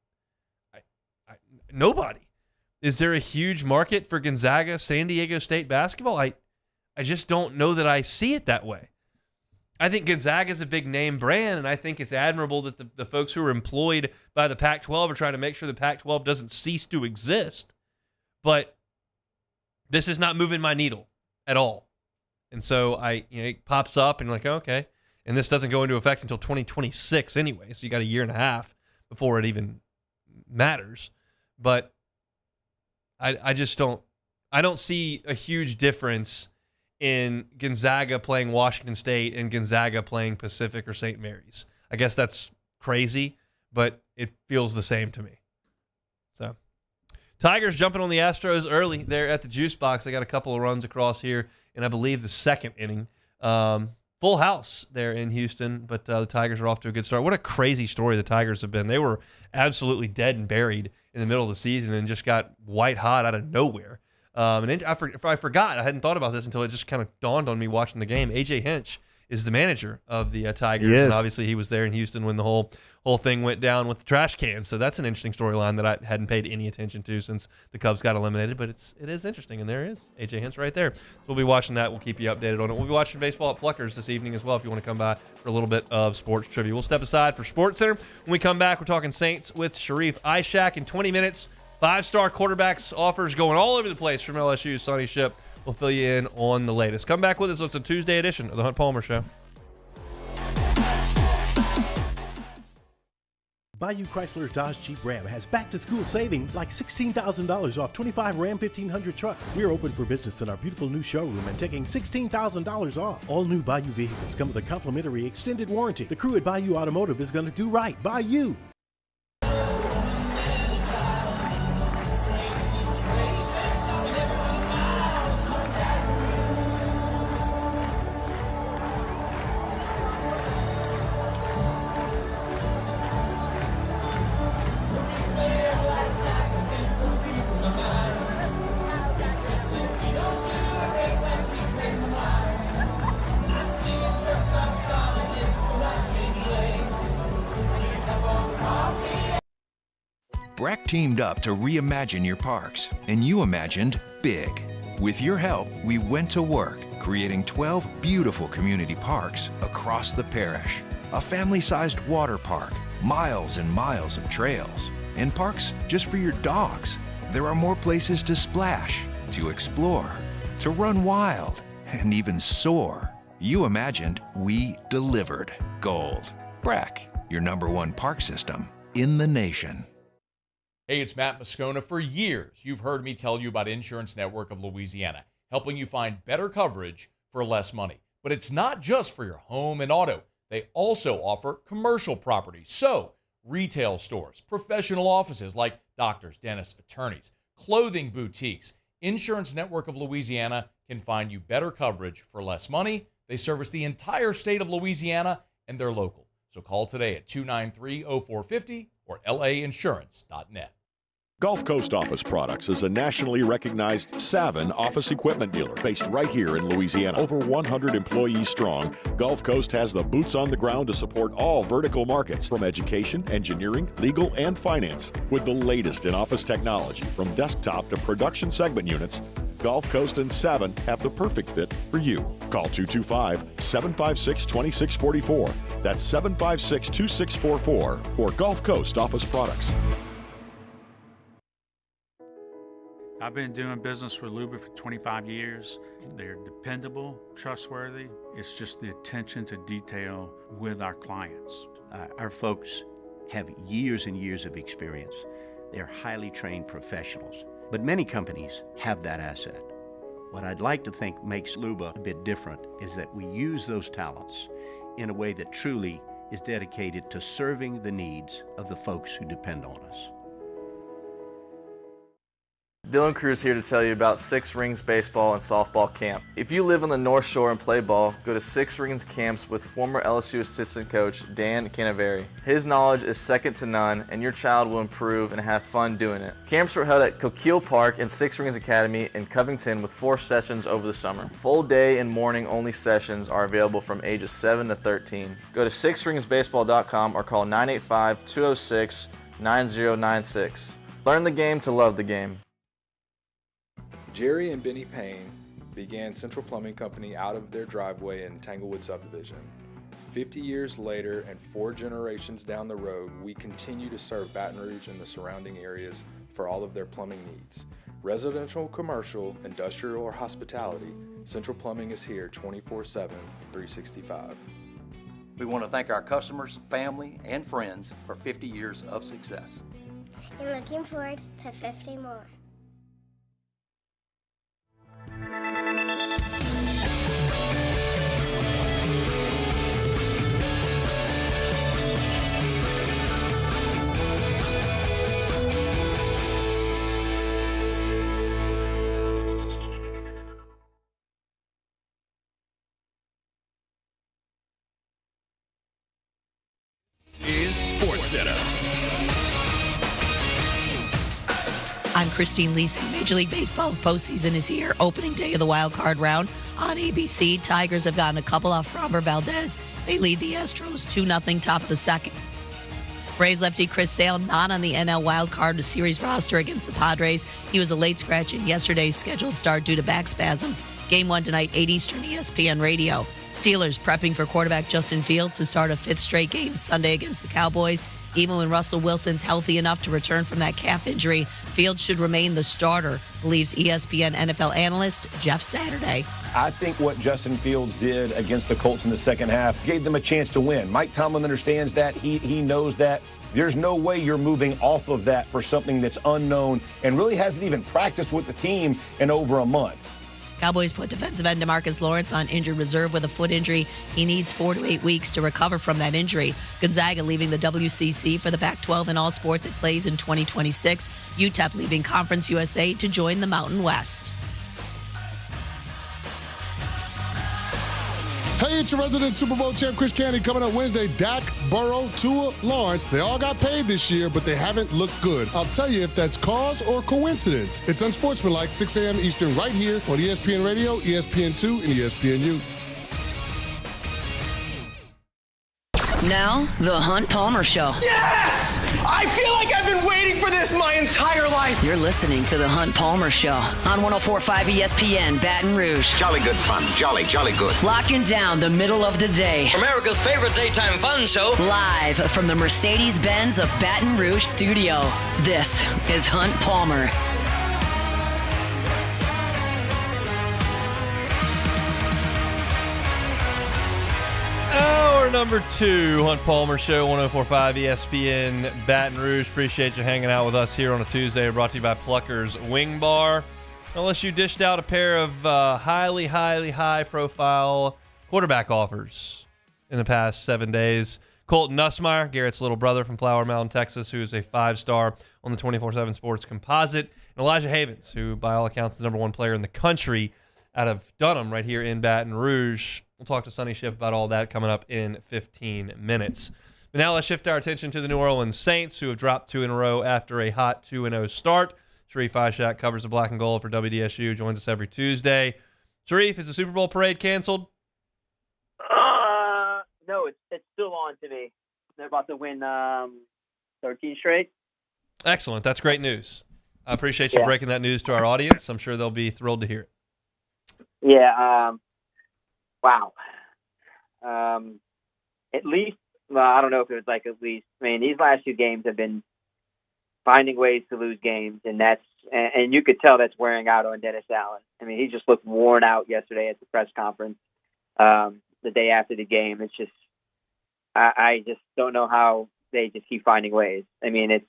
Nobody. Is there a huge market for Gonzaga, San Diego State basketball? I just don't know that I see it that way. I think Gonzaga is a big name brand, and I think it's admirable that the folks who are employed by the Pac-12 are trying to make sure the Pac-12 doesn't cease to exist. But this is not moving my needle at all. And so it pops up and you're like, okay. And this doesn't go into effect until 2026 anyway. So you got a year and a half before it even matters. But I don't see a huge difference in Gonzaga playing Washington State and Gonzaga playing Pacific or St. Mary's. I guess that's crazy, but it feels the same to me. So Tigers jumping on the Astros early there at the juice box. They got a couple of runs across here in, I believe, the second inning. Full house there in Houston, but the Tigers are off to a good start. What a crazy story the Tigers have been. They were absolutely dead and buried in the middle of the season and just got white hot out of nowhere. And then I forgot. I hadn't thought about this until it just kind of dawned on me watching the game. A.J. Hinch is the manager of the Tigers, and obviously he was there in Houston when the whole thing went down with the trash cans. So that's an interesting storyline that I hadn't paid any attention to since the Cubs got eliminated. But it is interesting, and there is A.J. Hinch right there. So we'll be watching that. We'll keep you updated on it. We'll be watching baseball at Pluckers this evening as well if you want to come by for a little bit of sports trivia. We'll step aside for Sports Center. When we come back, we're talking Saints with Sharif Ishak in 20 minutes. 5-star quarterbacks offers going all over the place from LSU. Sonny Ship will fill you in on the latest. Come back with us. It's a Tuesday edition of the Hunt Palmer Show. Bayou Chrysler Dodge Jeep Ram has back-to-school savings like $16,000 off 25 Ram 1500 trucks. We're open for business in our beautiful new showroom and taking $16,000 off. All new Bayou vehicles come with a complimentary extended warranty. The crew at Bayou Automotive is going to do right by you. Breck teamed up to reimagine your parks, and you imagined big. With your help, we went to work, creating 12 beautiful community parks across the parish. A family-sized water park, miles and miles of trails, and parks just for your dogs. There are more places to splash, to explore, to run wild, and even soar. You imagined, we delivered. Gold. Breck, your #1 park system in the nation. Hey, it's Matt Moscona. For years, you've heard me tell you about Insurance Network of Louisiana, helping you find better coverage for less money. But it's not just for your home and auto. They also offer commercial property. So, retail stores, professional offices like doctors, dentists, attorneys, clothing boutiques. Insurance Network of Louisiana can find you better coverage for less money. They service the entire state of Louisiana, and they're local. So call today at 293-0450 or lainsurance.net. Gulf Coast Office Products is a nationally recognized Savin office equipment dealer based right here in Louisiana. Over 100 employees strong, Gulf Coast has the boots on the ground to support all vertical markets from education, engineering, legal, and finance. With the latest in office technology from desktop to production segment units, Gulf Coast and Savin have the perfect fit for you. Call 225-756-2644. That's 756-2644 for Gulf Coast Office Products. I've been doing business with Luba for 25 years. They're dependable, trustworthy. It's just the attention to detail with our clients. Our folks have years and years of experience. They're highly trained professionals. But many companies have that asset. What I'd like to think makes Luba a bit different is that we use those talents in a way that truly is dedicated to serving the needs of the folks who depend on us. Dylan Cruz here to tell you about Six Rings Baseball and Softball Camp. If you live on the North Shore and play ball, go to Six Rings Camps with former LSU assistant coach Dan Canaveri. His knowledge is second to none, and your child will improve and have fun doing it. Camps were held at Coquille Park and Six Rings Academy in Covington with 4 sessions over the summer. Full day and morning only sessions are available from ages 7 to 13. Go to sixringsbaseball.com or call 985-206-9096. Learn the game to love the game. Jerry and Benny Payne began Central Plumbing Company out of their driveway in Tanglewood subdivision. 50 years later and 4 generations down the road, we continue to serve Baton Rouge and the surrounding areas for all of their plumbing needs. Residential, commercial, industrial, or hospitality, Central Plumbing is here 24/7, 365. We want to thank our customers, family, and friends for 50 years of success. And looking forward to 50 more. Is SportsCenter. I'm Christine Lisi. Major League Baseball's postseason is here. Opening day of the wild card round on ABC. Tigers have gotten a couple off Framber Valdez. They lead the Astros 2-0 top of the second. Braves lefty Chris Sale not on the NL wild card series roster against the Padres. He was a late scratch in yesterday's scheduled start due to back spasms. Game 1 tonight, 8 Eastern, ESPN Radio. Steelers prepping for quarterback Justin Fields to start a 5th straight game Sunday against the Cowboys. Even when Russell Wilson's healthy enough to return from that calf injury, Fields should remain the starter, believes ESPN NFL analyst Jeff Saturday. I think what Justin Fields did against the Colts in the second half gave them a chance to win. Mike Tomlin understands that. He knows that. There's no way you're moving off of that for something that's unknown and really hasn't even practiced with the team in over a month. Cowboys put defensive end DeMarcus Lawrence on injured reserve with a foot injury. He needs 4 to 8 weeks to recover from that injury. Gonzaga leaving the WCC for the Pac-12 and all sports it plays in 2026. UTEP leaving Conference USA to join the Mountain West. Hey, it's your resident Super Bowl champ, Chris Candy, coming up Wednesday. Dak, Burrow, Tua, Lawrence. They all got paid this year, but they haven't looked good. I'll tell you if that's cause or coincidence. It's unsportsmanlike, 6 a.m. Eastern, right here on ESPN Radio, ESPN2, and ESPNU. Now, the Hunt Palmer Show. Yes! I feel like I've been waiting for this my entire life. You're listening to the Hunt Palmer Show on 104.5 ESPN Baton Rouge. Jolly good fun. Jolly good. Locking down the middle of the day. America's favorite daytime fun show. Live from the Mercedes-Benz of Baton Rouge studio. This is Hunt Palmer. Hour number 2, Hunt Palmer Show, 104.5 ESPN Baton Rouge. Appreciate you hanging out with us here on a Tuesday. Brought to you by Plucker's Wing Bar. LSU dished out a pair of highly high-profile quarterback offers in the past 7 days. Colton Nussmeier, Garrett's little brother from Flower Mound, Texas, who is a 5-star on the 24/7 Sports Composite. And Elijah Havens, who by all accounts is the number 1 player in the country out of Dunham right here in Baton Rouge. We'll talk to Sonny Schiff about all that coming up in 15 minutes. But now let's shift our attention to the New Orleans Saints, who have dropped 2 in a row after a hot 2-0 start. Sharif Ishak covers the black and gold for WDSU, joins us every Tuesday. Sharif, is the Super Bowl parade canceled? No, it's still on today. They're about to win 13 straight. Excellent. That's great news. I appreciate you breaking that news to our audience. I'm sure they'll be thrilled to hear it. Yeah. Wow. At least, well, I don't know if it was like at least. I mean, these last 2 games have been finding ways to lose games, and you could tell that's wearing out on Dennis Allen. I mean, he just looked worn out yesterday at the press conference. The day after the game, it's just, I just don't know how they just keep finding ways. I mean,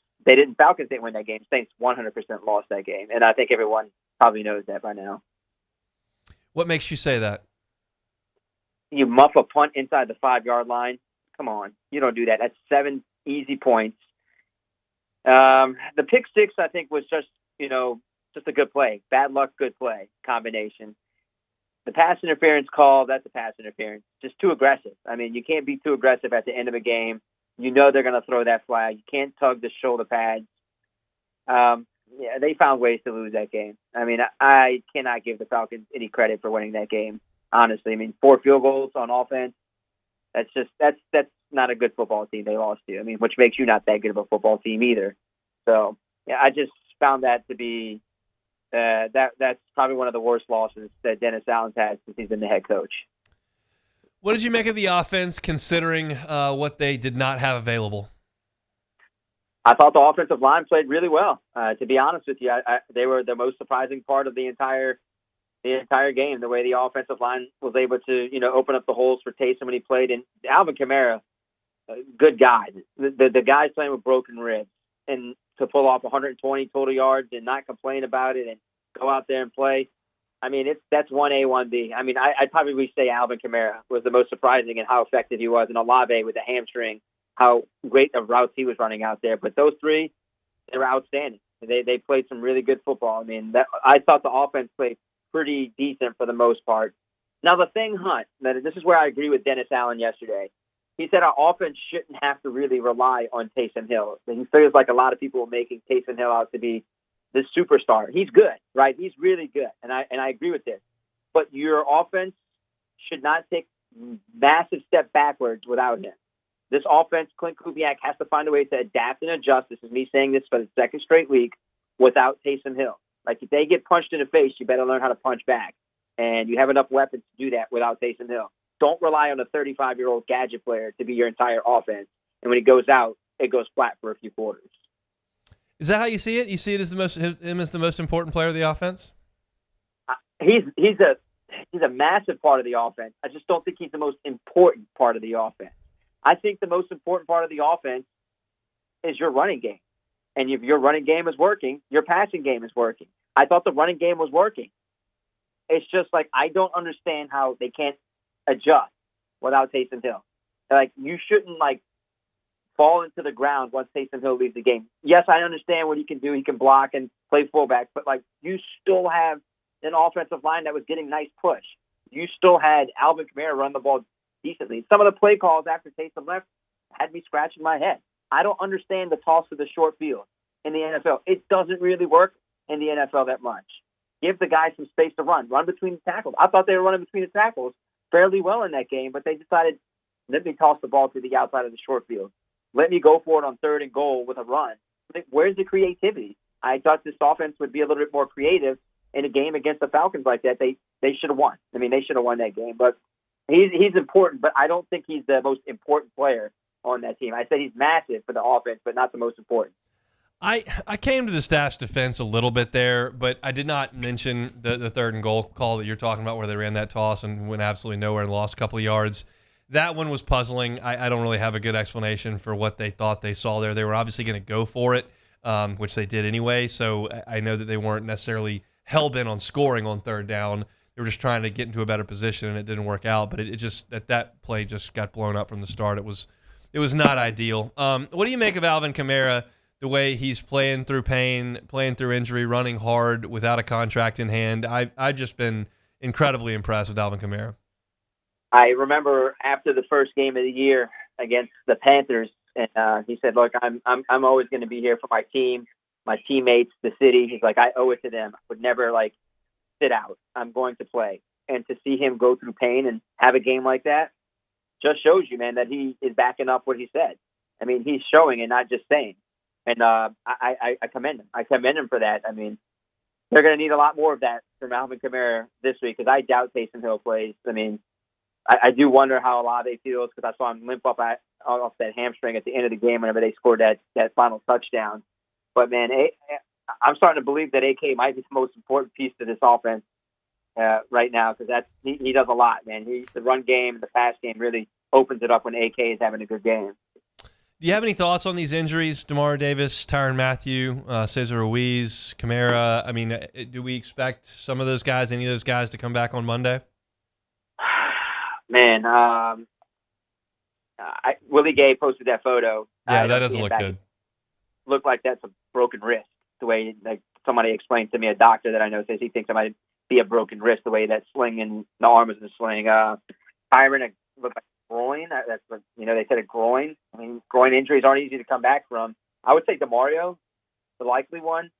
Falcons didn't win that game. Saints 100% lost that game, and I think everyone probably knows that by now. What makes you say that? You muff a punt inside the 5-yard line. Come on. You don't do that. That's 7 easy points. The pick six, I think, was just a good play. Bad luck, good play combination. The pass interference call, that's a pass interference. Just too aggressive. I mean, you can't be too aggressive at the end of a game. You know they're going to throw that flag. You can't tug the shoulder pads. They found ways to lose that game. I mean, I cannot give the Falcons any credit for winning that game, honestly. I mean, 4 field goals on offense, that's not a good football team they lost to. I mean, which makes you not that good of a football team either. So, yeah, I just found that to be that's probably one of the worst losses that Dennis Allen's had since he's been the head coach. What did you make of the offense considering what they did not have available? I thought the offensive line played really well. To be honest with you, they were the most surprising part of the entire game. The way the offensive line was able to, open up the holes for Taysom when he played. And Alvin Kamara, good guy. The guy's playing with broken ribs, and to pull off 120 total yards and not complain about it and go out there and play. I mean, that's 1A, 1B. I mean, I'd probably say Alvin Kamara was the most surprising in how effective he was, and Olave with the hamstring, how great of routes he was running out there. But those three, they were outstanding. They played some really good football. I mean, I thought the offense played pretty decent for the most part. Now, the thing, Hunt, this is where I agree with Dennis Allen yesterday. He said our offense shouldn't have to really rely on Taysom Hill. He feels like a lot of people are making Taysom Hill out to be this superstar. He's good, right? He's really good, and I agree with this. But your offense should not take massive step backwards without him. This offense, Clint Kubiak has to find a way to adapt and adjust. This is me saying this for the second straight week without Taysom Hill. Like, if they get punched in the face, you better learn how to punch back. And you have enough weapons to do that without Taysom Hill. Don't rely on a 35-year-old gadget player to be your entire offense. And when he goes out, it goes flat for a few quarters. Is that how you see it? You see it as him as the most important player of the offense? He's a massive part of the offense. I just don't think he's the most important part of the offense. I think the most important part of the offense is your running game. And if your running game is working, your passing game is working. I thought the running game was working. It's just like I don't understand how they can't adjust without Taysom Hill. Like, you shouldn't fall into the ground once Taysom Hill leaves the game. Yes, I understand what he can do. He can block and play fullback, but you still have an offensive line that was getting nice push. You still had Alvin Kamara run the ball decently. Some of the play calls after Taysom left had me scratching my head. I don't understand the toss to the short field in the NFL. It doesn't really work in the NFL that much. Give the guys some space to run between the tackles. I thought they were running between the tackles fairly well in that game, but they decided, let me toss the ball to the outside of the short field. Let me go for it on 3rd and goal with a run. Where's the creativity? I thought this offense would be a little bit more creative in a game against the Falcons like that. They should have won. I mean, they should have won that game. But he's important, but I don't think he's the most important player on that team. I said he's massive for the offense, but not the most important. I came to the staff's defense a little bit there, but I did not mention the 3rd and goal call that you're talking about where they ran that toss and went absolutely nowhere and lost a couple of yards. That one was puzzling. I don't really have a good explanation for what they thought they saw there. They were obviously going to go for it, which they did anyway, so I know that they weren't necessarily hell-bent on scoring on 3rd down. They were just trying to get into a better position, and it didn't work out, but it just that play just got blown up from the start. It was not ideal. What do you make of Alvin Kamara, the way he's playing through pain, playing through injury, running hard without a contract in hand? I've just been incredibly impressed with Alvin Kamara. I remember after the first game of the year against the Panthers, and he said, "Look, I'm always going to be here for my team, my teammates, the city." He's like, "I owe it to them. I would never sit out. I'm going to play." And to see him go through pain and have a game like that just shows you, man, that he is backing up what he said. I mean, he's showing and not just saying. And I commend him. I commend him for that. I mean, they're going to need a lot more of that from Alvin Kamara this week because I doubt Taysom Hill plays. I mean, I do wonder how Olave feels because I saw him limp up off that hamstring at the end of the game whenever they scored that final touchdown. But, man, I'm starting to believe that AK might be the most important piece to this offense right now because he does a lot, man. The run game, the pass game really opens it up when AK is having a good game. Do you have any thoughts on these injuries? Demar Davis, Tyrann Mathieu, Cesar Ruiz, Kamara. I mean, do we expect any of those guys to come back on Monday? Man, Willie Gay posted that photo. Yeah, that doesn't look good. Looked like that's a broken wrist. The way somebody explained to me, a doctor that I know says he thinks it might be a broken wrist. The way that sling and the arm is in the sling. Tyrann looked like a groin. That's they said a groin. I mean, groin injuries aren't easy to come back from. I would say DeMario, the likely one.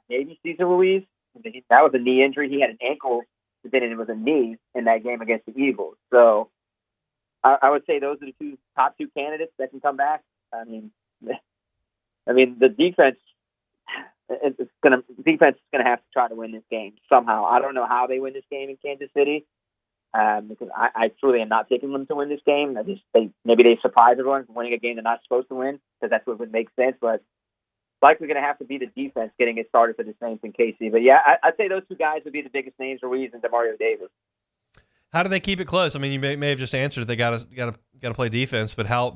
Maybe Cesar Ruiz. That was a knee injury. He had an ankle. Then it was a knee in that game against the Eagles. So I would say those are the top two candidates that can come back. I mean, the defense is going to have to try to win this game somehow. I don't know how they win this game in Kansas City, because I truly am not picking them to win this game. Maybe they surprise everyone winning a game they're not supposed to win, because that's what would make sense. But likely going to have to be the defense getting it started for the Saints and KC. But yeah, I'd say those two guys would be the biggest names, Ruiz and Demario Davis. How do they keep it close? I mean, you may have just answered they got to play defense, but how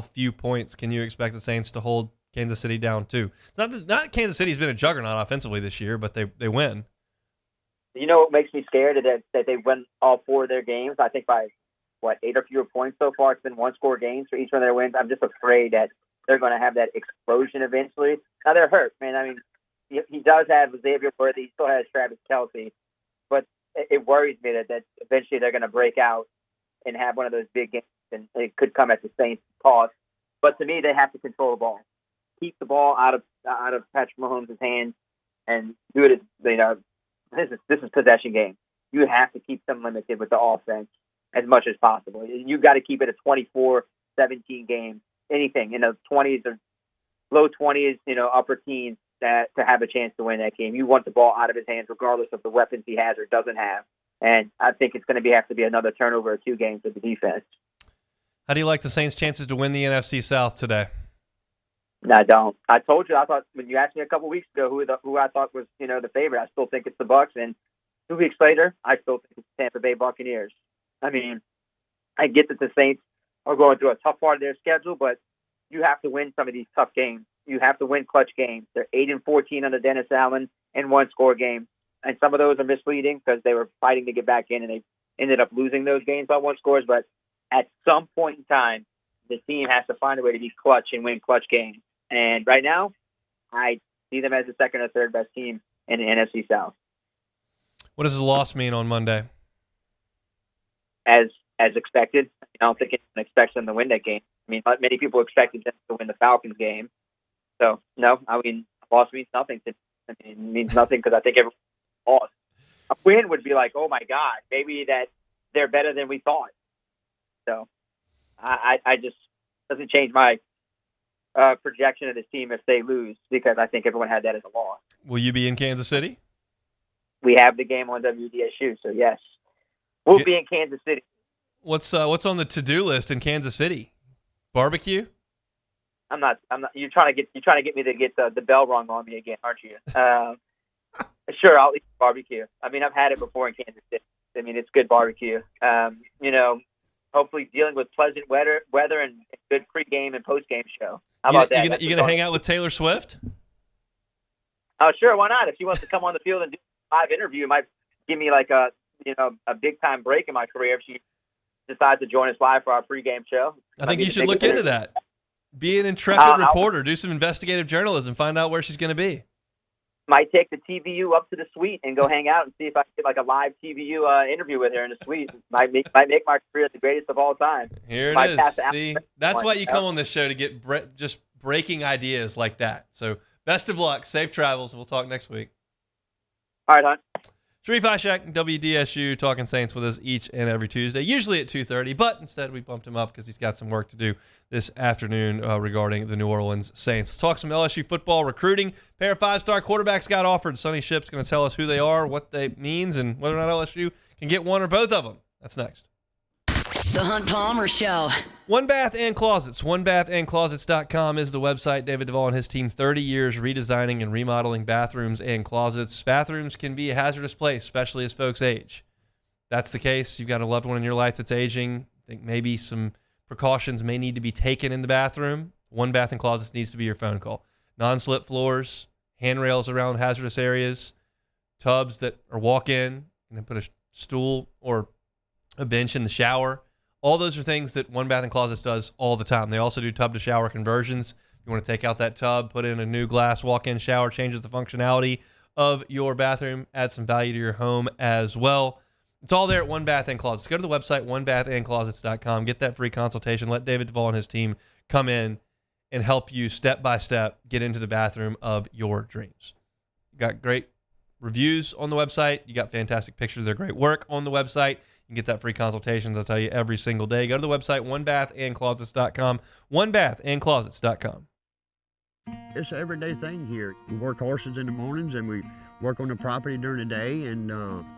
few points can you expect the Saints to hold Kansas City down to? Not Kansas City's been a juggernaut offensively this year, but they win. You know what makes me scared is that they win all 4 of their games. I think by 8 or fewer points so far. It's been 1-score games for each one of their wins. I'm just afraid that they're going to have that explosion eventually. Now they're hurt, man. I mean, he does have Xavier Worthy. He still has Travis Kelce, but it worries me that eventually they're going to break out and have one of those big games, and it could come at the Saints' cost. But to me, they have to control the ball, keep the ball out of Patrick Mahomes' hands, and do it. This is possession game. You have to keep them limited with the offense as much as possible. You've got to keep it a 24-17 game. Anything in the 20s or low 20s, upper teens, to have a chance to win that game. You want the ball out of his hands, regardless of the weapons he has or doesn't have. And I think it's going to have to be another turnover or 2 games with the defense. How do you like the Saints' chances to win the NFC South today? No, I don't. I told you. I thought when you asked me a couple weeks ago who I thought was the favorite. I still think it's the Bucs, and 2 weeks later, I still think it's the Tampa Bay Buccaneers. I mean, I get that the Saints are going through a tough part of their schedule, but you have to win some of these tough games. You have to win clutch games. They're 8-14 under Dennis Allen in 1-score games, and some of those are misleading because they were fighting to get back in, and they ended up losing those games by 1 scores. But at some point in time, the team has to find a way to be clutch and win clutch games. And right now, I see them as the second or third best team in the NFC South. What does the loss mean on Monday? As expected. I don't think anyone expects them to win that game. I mean, many people expected them to win the Falcons game. So, no, I mean, loss means nothing to me. I mean, it means nothing because I think everyone lost. A win would be like, oh, my God, maybe that they're better than we thought. So, I just doesn't change my projection of this team if they lose, because I think everyone had that as a loss. Will you be in Kansas City? We have the game on WDSU, so yes. We'll be in Kansas City. What's on the to-do list in Kansas City? Barbecue? I'm not. You're trying to get me to get the bell rung on me again, aren't you? Sure, I'll eat barbecue. I mean, I've had it before in Kansas City. I mean, it's good barbecue. Hopefully dealing with pleasant weather and good pregame and postgame show. How about that? You gonna hang out with Taylor Swift? Oh, sure. Why not? If she wants to come on the field and do a live interview, it might give me like a big time break in my career if she decides to join us live for our pregame show. I think you should look into that. Be an intrepid reporter. Do some investigative journalism. Find out where she's going to be. Might take the TVU up to the suite and go hang out and see if I can get like a live TVU interview with her in the suite. Might make my career the greatest of all time. Here it is. See, that's why you come on this show, to get just breaking ideas like that. So best of luck. Safe travels. We'll talk next week. All right, hon. Sharif Ishak, WDSU, talking Saints with us each and every Tuesday, usually at 2:30, but instead we bumped him up because he's got some work to do this afternoon regarding the New Orleans Saints. Let's talk some LSU football recruiting. Pair of 5-star quarterbacks got offered. Sonny Ship's going to tell us who they are, what they means, and whether or not LSU can get one or both of them. That's next. The Hunt Palmer Show. One Bath and Closets. OneBathAndClosets.com is the website. David Duvall and his team, 30 years redesigning and remodeling bathrooms and closets. Bathrooms can be a hazardous place, especially as folks age. That's the case. You've got a loved one in your life that's aging. I think maybe some precautions may need to be taken in the bathroom. One Bath and Closets needs to be your phone call. Non-slip floors, handrails around hazardous areas, tubs that are walk-in, and then put a stool or a bench in the shower. All those are things that One Bath and Closets does all the time. They also do tub-to-shower conversions. If you want to take out that tub, put in a new glass walk-in shower, changes the functionality of your bathroom, adds some value to your home as well. It's all there at One Bath and Closets. Go to the website, OneBathAndClosets.com. Get that free consultation. Let David Duvall and his team come in and help you step-by-step get into the bathroom of your dreams. You got great reviews on the website. You got fantastic pictures of their great work on the website. You can get that free consultation, as I tell you, every single day. Go to the website, OneBathAndClosets.com, OneBathAndClosets.com. It's an everyday thing here. We work horses in the mornings and we work on the property during the day, and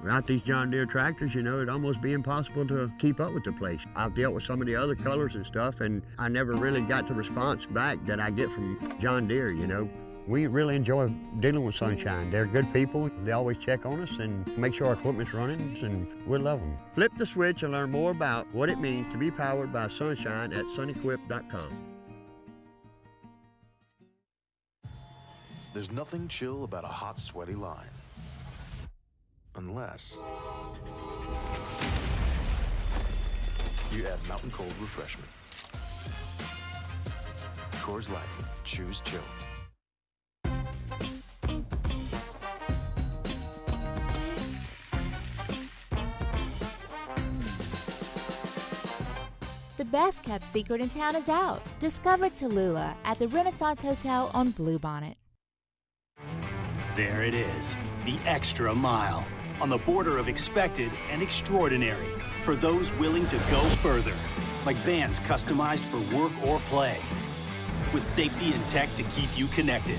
without these John Deere tractors, it'd almost be impossible to keep up with the place. I've dealt with some of the other colors and stuff, and I never really got the response back that I get from John Deere, We really enjoy dealing with Sunshine. They're good people. They always check on us and make sure our equipment's running, and we love them. Flip the switch and learn more about what it means to be powered by Sunshine at sunequip.com. There's nothing chill about a hot, sweaty line. Unless you add Mountain Cold Refreshment. Coors Light. Choose chill. The best kept secret in town is out. Discover Tallulah at the Renaissance Hotel on Bluebonnet. There it is, the extra mile, on the border of expected and extraordinary, for those willing to go further, like vans customized for work or play, with safety and tech to keep you connected,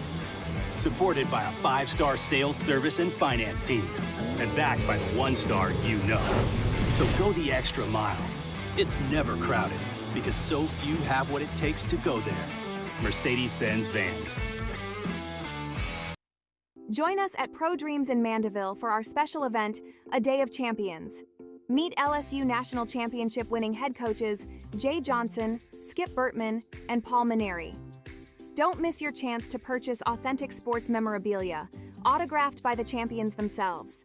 supported by a 5-star sales, service, and finance team, and backed by the 1-star you know. So go the extra mile. It's never crowded, because so few have what it takes to go there. Mercedes-Benz Vans. Join us at Pro Dreams in Mandeville for our special event, A Day of Champions. Meet LSU National Championship winning head coaches Jay Johnson, Skip Bertman, and Paul Maneri. Don't miss your chance to purchase authentic sports memorabilia, autographed by the champions themselves.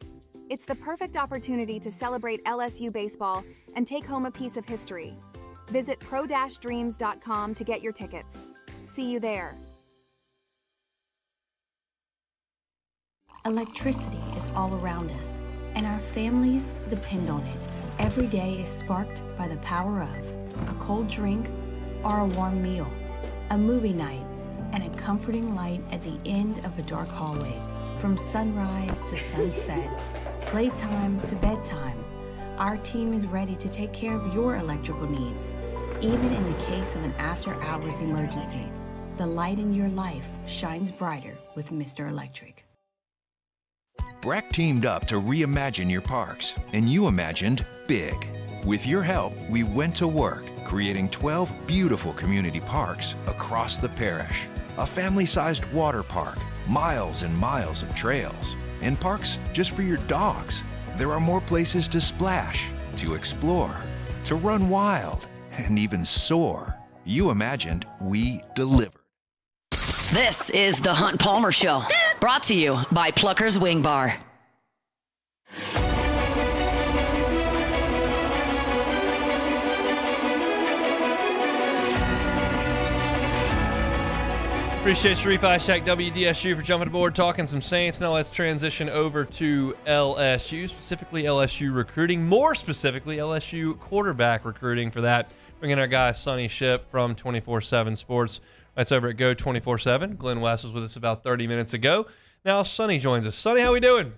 It's the perfect opportunity to celebrate LSU baseball and take home a piece of history. Visit pro-dreams.com to get your tickets. See you there. Electricity is all around us, and our families depend on it. Every day is sparked by the power of a cold drink or a warm meal, a movie night, and a comforting light at the end of a dark hallway. From sunrise to sunset, playtime to bedtime, our team is ready to take care of your electrical needs. Even in the case of an after-hours emergency, the light in your life shines brighter with Mr. Electric. Breck teamed up to reimagine your parks, and you imagined big. With your help, we went to work, creating 12 beautiful community parks across the parish. A family-sized water park, miles and miles of trails, and parks just for your dogs. There are more places to splash, to explore, to run wild, and even soar. You imagined, we delivered. This is the Hunt Palmer Show, brought to you by Plucker's Wing Bar. Appreciate Sharif Ishak, WDSU, for jumping aboard, talking some Saints. Now let's transition over to LSU, specifically LSU recruiting, more specifically LSU quarterback recruiting. For that, bringing our guy Sonny Ship from 24/7 Sports. That's over at Go 24/7. Glenn West was with us about 30 minutes ago. Now Sonny joins us. Sonny, how we doing?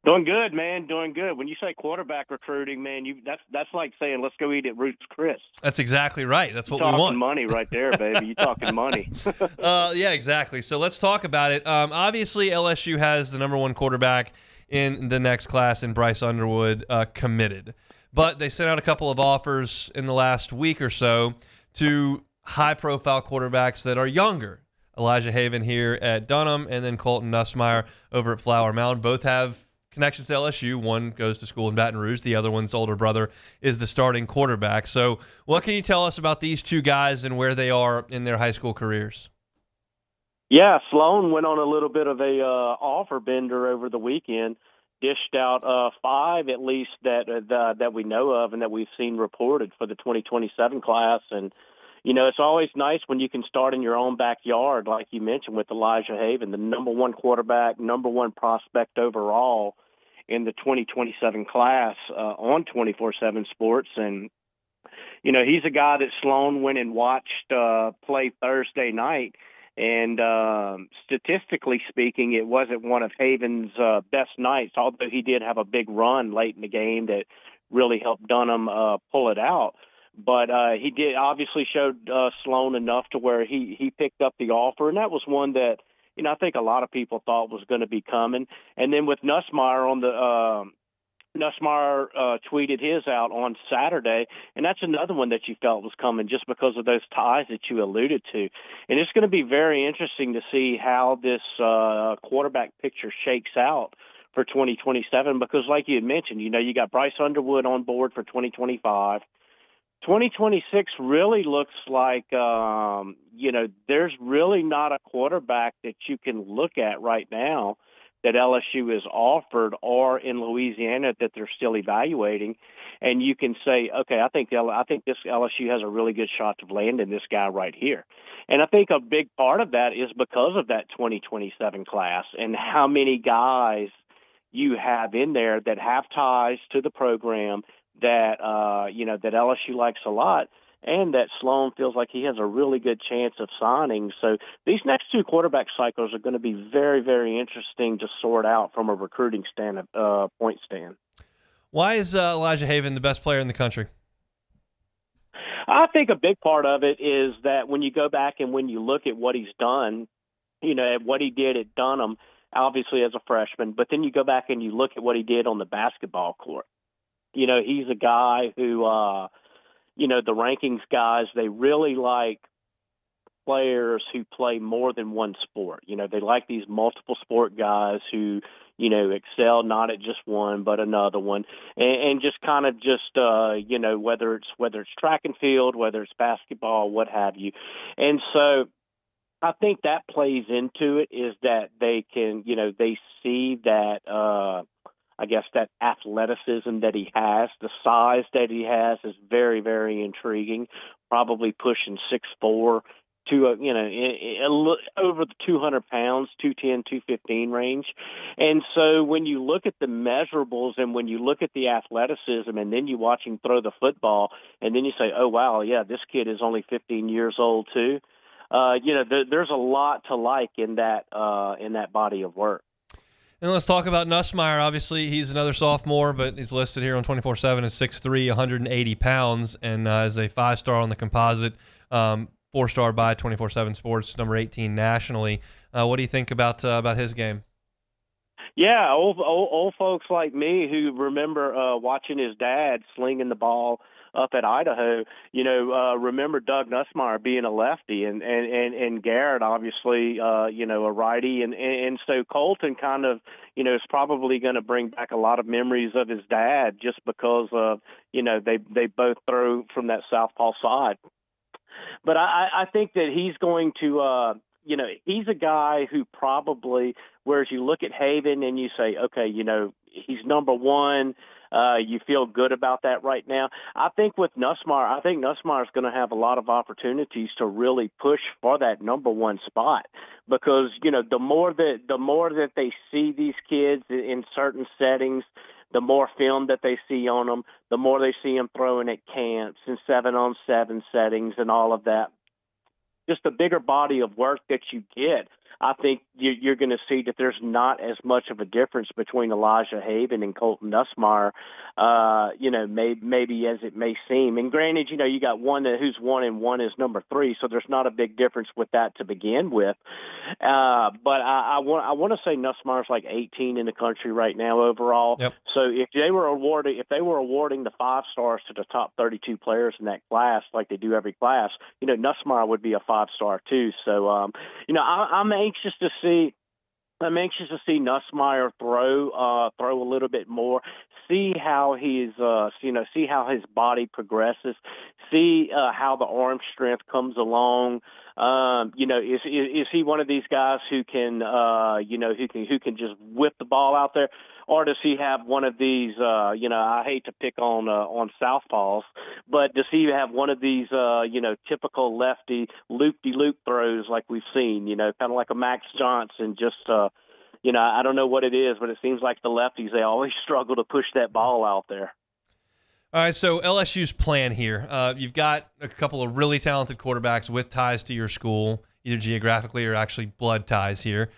Doing good, man. Doing good. When you say quarterback recruiting, man, that's like saying let's go eat at Ruth's Chris. That's exactly right. That's what You're we want. talking money right there, baby. You're talking money. Yeah, exactly. So let's talk about it. Obviously, LSU has the number one quarterback in the next class in Bryce Underwood committed. But they sent out a couple of offers in the last week or so to high-profile quarterbacks that are younger. Elijah Haven here at Dunham, and then Colton Nussmeier over at Flower Mound. Both have connections to LSU. One goes to school in Baton Rouge. The other one's older brother is the starting quarterback. So what can you tell us about these two guys and where they are in their high school careers? Yeah, Sloan went on a little bit of a offer bender over the weekend. Dished out 5 at least that we know of and that we've seen reported for the 2027 class. And you know, it's always nice when you can start in your own backyard, like you mentioned with Elijah Haven, the number one quarterback, number one prospect overall in the 2027 class on 24/7 Sports. And, you know, he's a guy that Sloan went and watched play Thursday night. And statistically speaking, it wasn't one of Haven's best nights, although he did have a big run late in the game that really helped Dunham pull it out. But he did obviously showed Sloan enough to where he picked up the offer, and that was one that I think a lot of people thought was going to be coming. And then with Nussmeier on the Nussmeier tweeted his out on Saturday, and that's another one that you felt was coming just because of those ties that you alluded to. And it's going to be very interesting to see how this quarterback picture shakes out for 2027 because, like you had mentioned, you got Bryce Underwood on board for 2025. 2026 really looks like, there's really not a quarterback that you can look at right now that LSU is offered or in Louisiana that they're still evaluating, and you can say, okay, I think this LSU has a really good shot to land in this guy right here. And I think a big part of that is because of that 2027 class and how many guys you have in there that have ties to the program that that LSU likes a lot, and that Sloan feels like he has a really good chance of signing. So these next two quarterback cycles are going to be very, very interesting to sort out from a recruiting point stand. Why is Elijah Haven the best player in the country? I think a big part of it is that when you go back and when you look at what he's done, what he did at Dunham, obviously as a freshman, but then you go back and you look at what he did on the basketball court. He's a guy who, the rankings guys, they really like players who play more than one sport. They like these multiple sport guys who, excel not at just one, but another one. And just kind of whether it's track and field, whether it's basketball, what have you. And so I think that plays into it is that they can, they see that, I guess that athleticism that he has, the size that he has is very, very intriguing, probably pushing 6'4", to over the 200 pounds, 210, 215 range. And so when you look at the measurables and when you look at the athleticism and then you watch him throw the football and then you say, oh, wow, yeah, this kid is only 15 years old too. There's a lot to like in that body of work. And let's talk about Nussmeier. Obviously, he's another sophomore, but he's listed here on 24/7 as 6'3", 180 pounds, and is a 5-star on the composite, 4-star by 24/7 Sports, number 18 nationally. What do you think about his game? Yeah, old folks like me who remember watching his dad slinging the ball up at Idaho, remember Doug Nussmeier being a lefty and Garrett obviously, a righty. And so Colton kind of, is probably going to bring back a lot of memories of his dad just because of, they both throw from that southpaw side. But I think that he's going to, he's a guy who probably, whereas you look at Haven and you say, okay, he's number one, you feel good about that right now. I think with Nussmeier, Nussmeier is going to have a lot of opportunities to really push for that number one spot because, the more that they see these kids in certain settings, the more film that they see on them, the more they see them throwing at camps and 7-on-7 settings and all of that. Just a bigger body of work that you get, I think you're going to see that there's not as much of a difference between Elijah Haven and Colton Nussmeier, maybe as it may seem. And granted, you got one who's 1 and 1 is number 3, so there's not a big difference with that to begin with. But I want to say Nussmeier's like 18 in the country right now overall. Yep. So if they were awarding the 5 stars to the top 32 players in that class, like they do every class, Nussmeier would be a 5-star too. So I'm anxious to see Nussmeier throw a little bit more, see how his body progresses, see how the arm strength comes along. Is he one of these guys who can who can just whip the ball out there? Or does he have one of these, I hate to pick on southpaws, but does he have one of these, typical lefty loop-de-loop throws like we've seen, kind of like a Max Johnson, just, I don't know what it is, but it seems like the lefties, they always struggle to push that ball out there. All right, so LSU's plan here. You've got a couple of really talented quarterbacks with ties to your school, either geographically or actually blood ties here.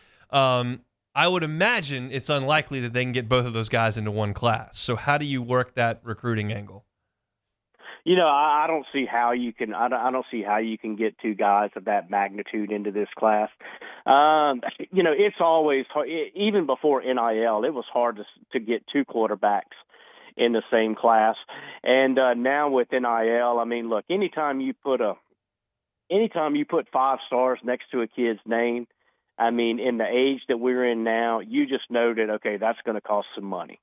I would imagine it's unlikely that they can get both of those guys into one class. So how do you work that recruiting angle? I don't see how you can. I don't see how you can get two guys of that magnitude into this class. It's always hard. Even before NIL, it was hard to get two quarterbacks in the same class. And now with NIL, I mean, look, anytime you put 5 stars next to a kid's name, I mean, in the age that we're in now, you just know that, okay, that's going to cost some money.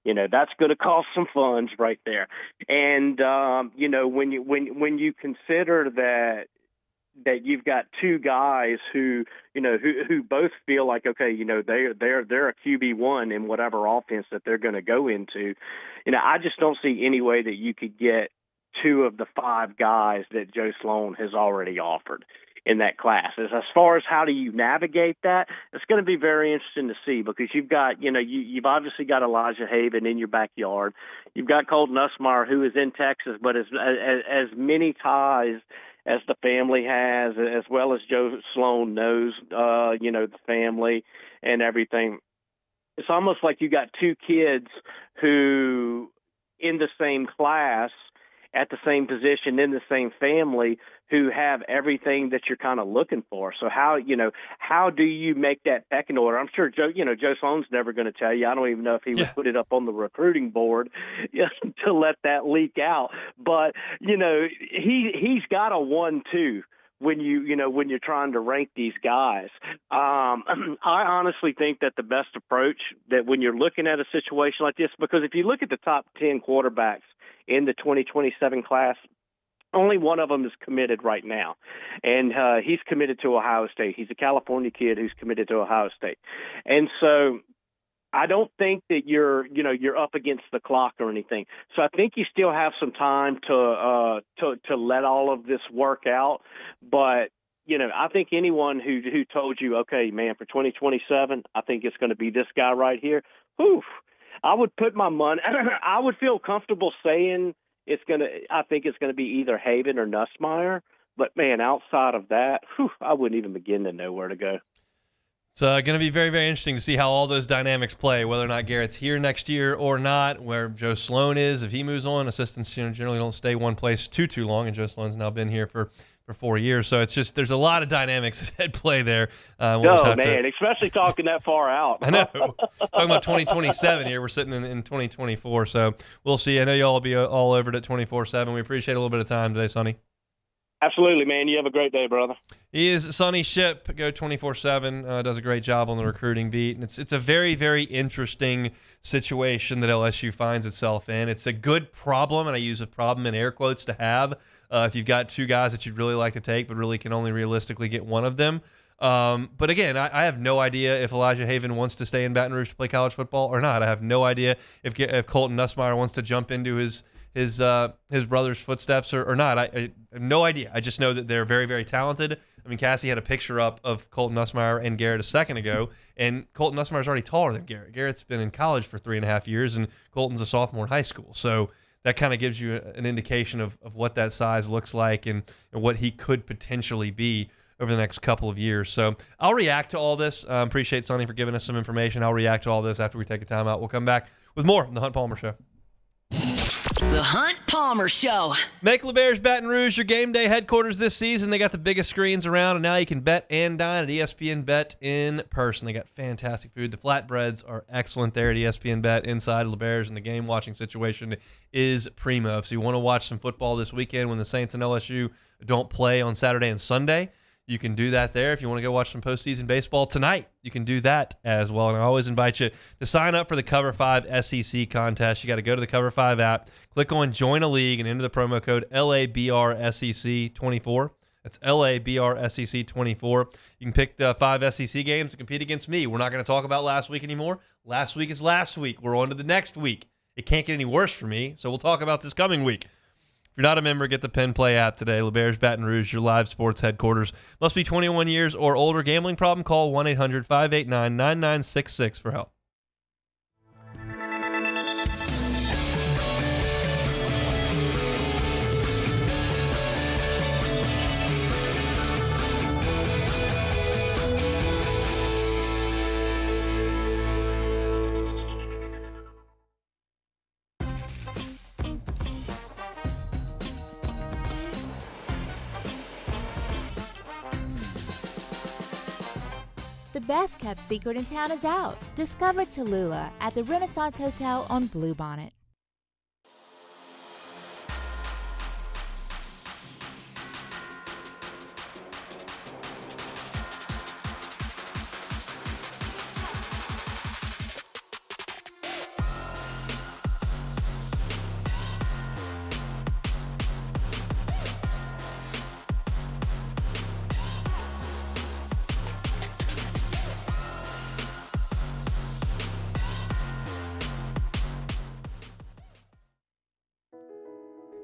That's going to cost some funds right there. And, when you consider that you've got two guys who both feel like, okay, they're a QB1 in whatever offense that they're going to go into, I just don't see any way that you could get 2 of the 5 guys that Joe Sloan has already offered in that class. As far as how do you navigate that, it's going to be very interesting to see, because you've got, you've obviously got Elijah Haven in your backyard. You've got Colton Nussmeier, who is in Texas, but as many ties as the family has, as well as Joe Sloan knows, the family and everything. It's almost like you got 2 kids who in the same class, at the same position, in the same family, who have everything that you're kind of looking for. So how do you make that pecking order? I'm sure Joe Sloan's never going to tell you. I don't even know if he would put it up on the recruiting board to let that leak out. But, he's got a 1-2 when you're trying to rank these guys. I honestly think that the best approach, that when you're looking at a situation like this, because if you look at the top 10 quarterbacks in the 2027 class, only one of them is committed right now, and he's committed to Ohio State. He's a California kid who's committed to Ohio State. And so I don't think that you're up against the clock or anything. So I think you still have some time to let all of this work out. But I think anyone who told you, okay, man, for 2027, I think it's going to be this guy right here. Whew, I would put my money. I would feel comfortable saying I think it's going to be either Haven or Nussmeier. But man, outside of that, I wouldn't even begin to know where to go. It's going to be very, very interesting to see how all those dynamics play, whether or not Garrett's here next year or not, where Joe Sloan is. If he moves on, assistants generally don't stay one place too long, and Joe Sloan's now been here for 4 years. So it's just, there's a lot of dynamics at play there. Especially talking that far out. I know. Talking about 2027 here. We're sitting in 2024. So we'll see. I know y'all will be all over it at 24/7. We appreciate a little bit of time today, Sonny. Absolutely, man. You have a great day, brother. He is Sonny Ship. Go 24/7. Does a great job on the recruiting beat. And it's a very, very interesting situation that LSU finds itself in. It's a good problem, and I use a problem in air quotes, to have if you've got 2 guys that you'd really like to take, but really can only realistically get one of them. But again, I have no idea if Elijah Haven wants to stay in Baton Rouge to play college football or not. I have no idea if Colton Nussmeier wants to jump into his brother's footsteps or not. I have no idea. I just know that they're very, very talented. I mean, Cassie had a picture up of Colton Nussmeier and Garrett a second ago, and Colton Nussmeier's already taller than Garrett. Garrett's been in college for 3.5 years, and Colton's a sophomore in high school. So that kind of gives you an indication of what that size looks like and what he could potentially be over the next couple of years. So I'll react to all this. Appreciate Sonny for giving us some information. I'll react to all this after we take a timeout. We'll come back with more on The Hunt Palmer Show. The Hunt Palmer Show. Make LeBare's Baton Rouge your game day headquarters this season. They got the biggest screens around, and now you can bet and dine at ESPN Bet in person. They got fantastic food. The flatbreads are excellent there at ESPN Bet inside LeBare's, and the game watching situation is primo. If you want to watch some football this weekend when the Saints and LSU don't play on Saturday and Sunday, you can do that there. If you want to go watch some postseason baseball tonight, you can do that as well. And I always invite you to sign up for the Cover 5 SEC contest. You got to go to the Cover 5 app, click on Join a League, and enter the promo code LABRSEC24. That's LABRSEC24. You can pick the 5 SEC games to compete against me. We're not going to talk about last week anymore. Last week is last week. We're on to the next week. It can't get any worse for me, so we'll talk about this coming week. If you're not a member, get the Penn Play app today. LeBare's Baton Rouge, your live sports headquarters. Must be 21 years or older. Gambling problem? Call 1-800-589-9966 for help. The best-kept secret in town is out. Discover Tallulah at the Renaissance Hotel on Bluebonnet.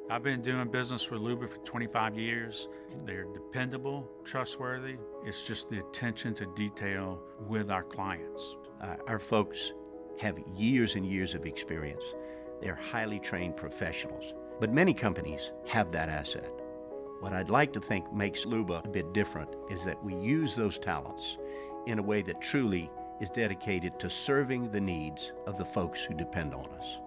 I've been doing business with Luba for 25 years. They're dependable, trustworthy. It's just the attention to detail with our clients. Our folks have years and years of experience. They're highly trained professionals, but many companies have that asset. What I'd like to think makes Luba a bit different is that we use those talents in a way that truly is dedicated to serving the needs of the folks who depend on us.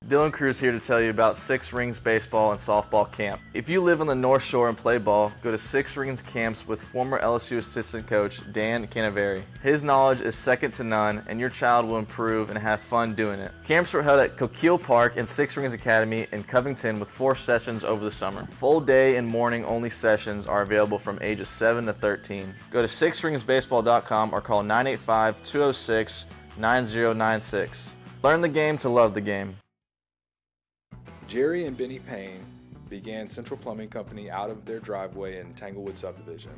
Dylan Cruz here to tell you about Six Rings Baseball and Softball Camp. If you live on the North Shore and play ball, go to Six Rings Camps with former LSU assistant coach Dan Canaveri. His knowledge is second to none, and your child will improve and have fun doing it. Camps were held at Coquille Park and Six Rings Academy in Covington with 4 sessions over the summer. Full day and morning only sessions are available from ages 7 to 13. Go to sixringsbaseball.com or call 985-206-9096. Learn the game to love the game. Jerry and Benny Payne began Central Plumbing Company out of their driveway in Tanglewood subdivision.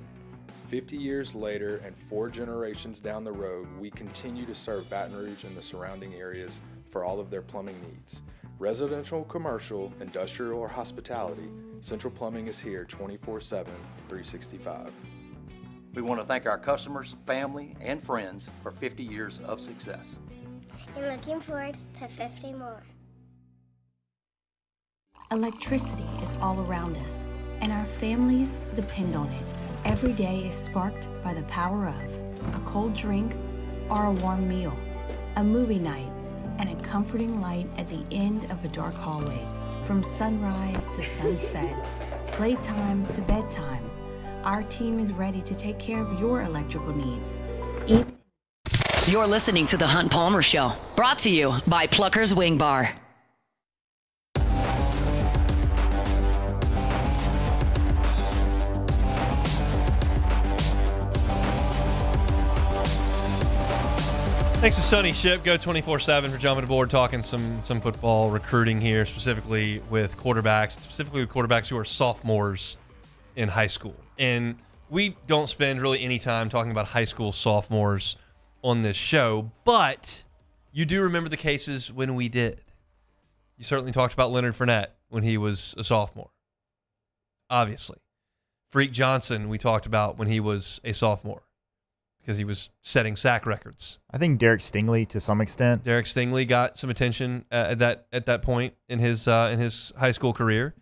50 years later and 4 generations down the road, we continue to serve Baton Rouge and the surrounding areas for all of their plumbing needs. Residential, commercial, industrial, or hospitality, Central Plumbing is here 24/7, 365. We want to thank our customers, family, and friends for 50 years of success. And looking forward to 50 more. Electricity is all around us, and our families depend on it. Every day is sparked by the power of a cold drink or a warm meal, a movie night, and a comforting light at the end of a dark hallway. From sunrise to sunset, playtime to bedtime, our team is ready to take care of your electrical needs. You're listening to The Hunt Palmer Show, brought to you by Plucker's Wing Bar. Thanks to Sonny Ship, Go 24/7 for jumping aboard, talking some football recruiting here, specifically with quarterbacks who are sophomores in high school. And we don't spend really any time talking about high school sophomores on this show, but you do remember the cases when we did. You certainly talked about Leonard Fournette when he was a sophomore, obviously. Freak Johnson we talked about when he was a sophomore, because he was setting sack records. I think Derek Stingley to some extent. Derek Stingley got some attention at that point in his high school career.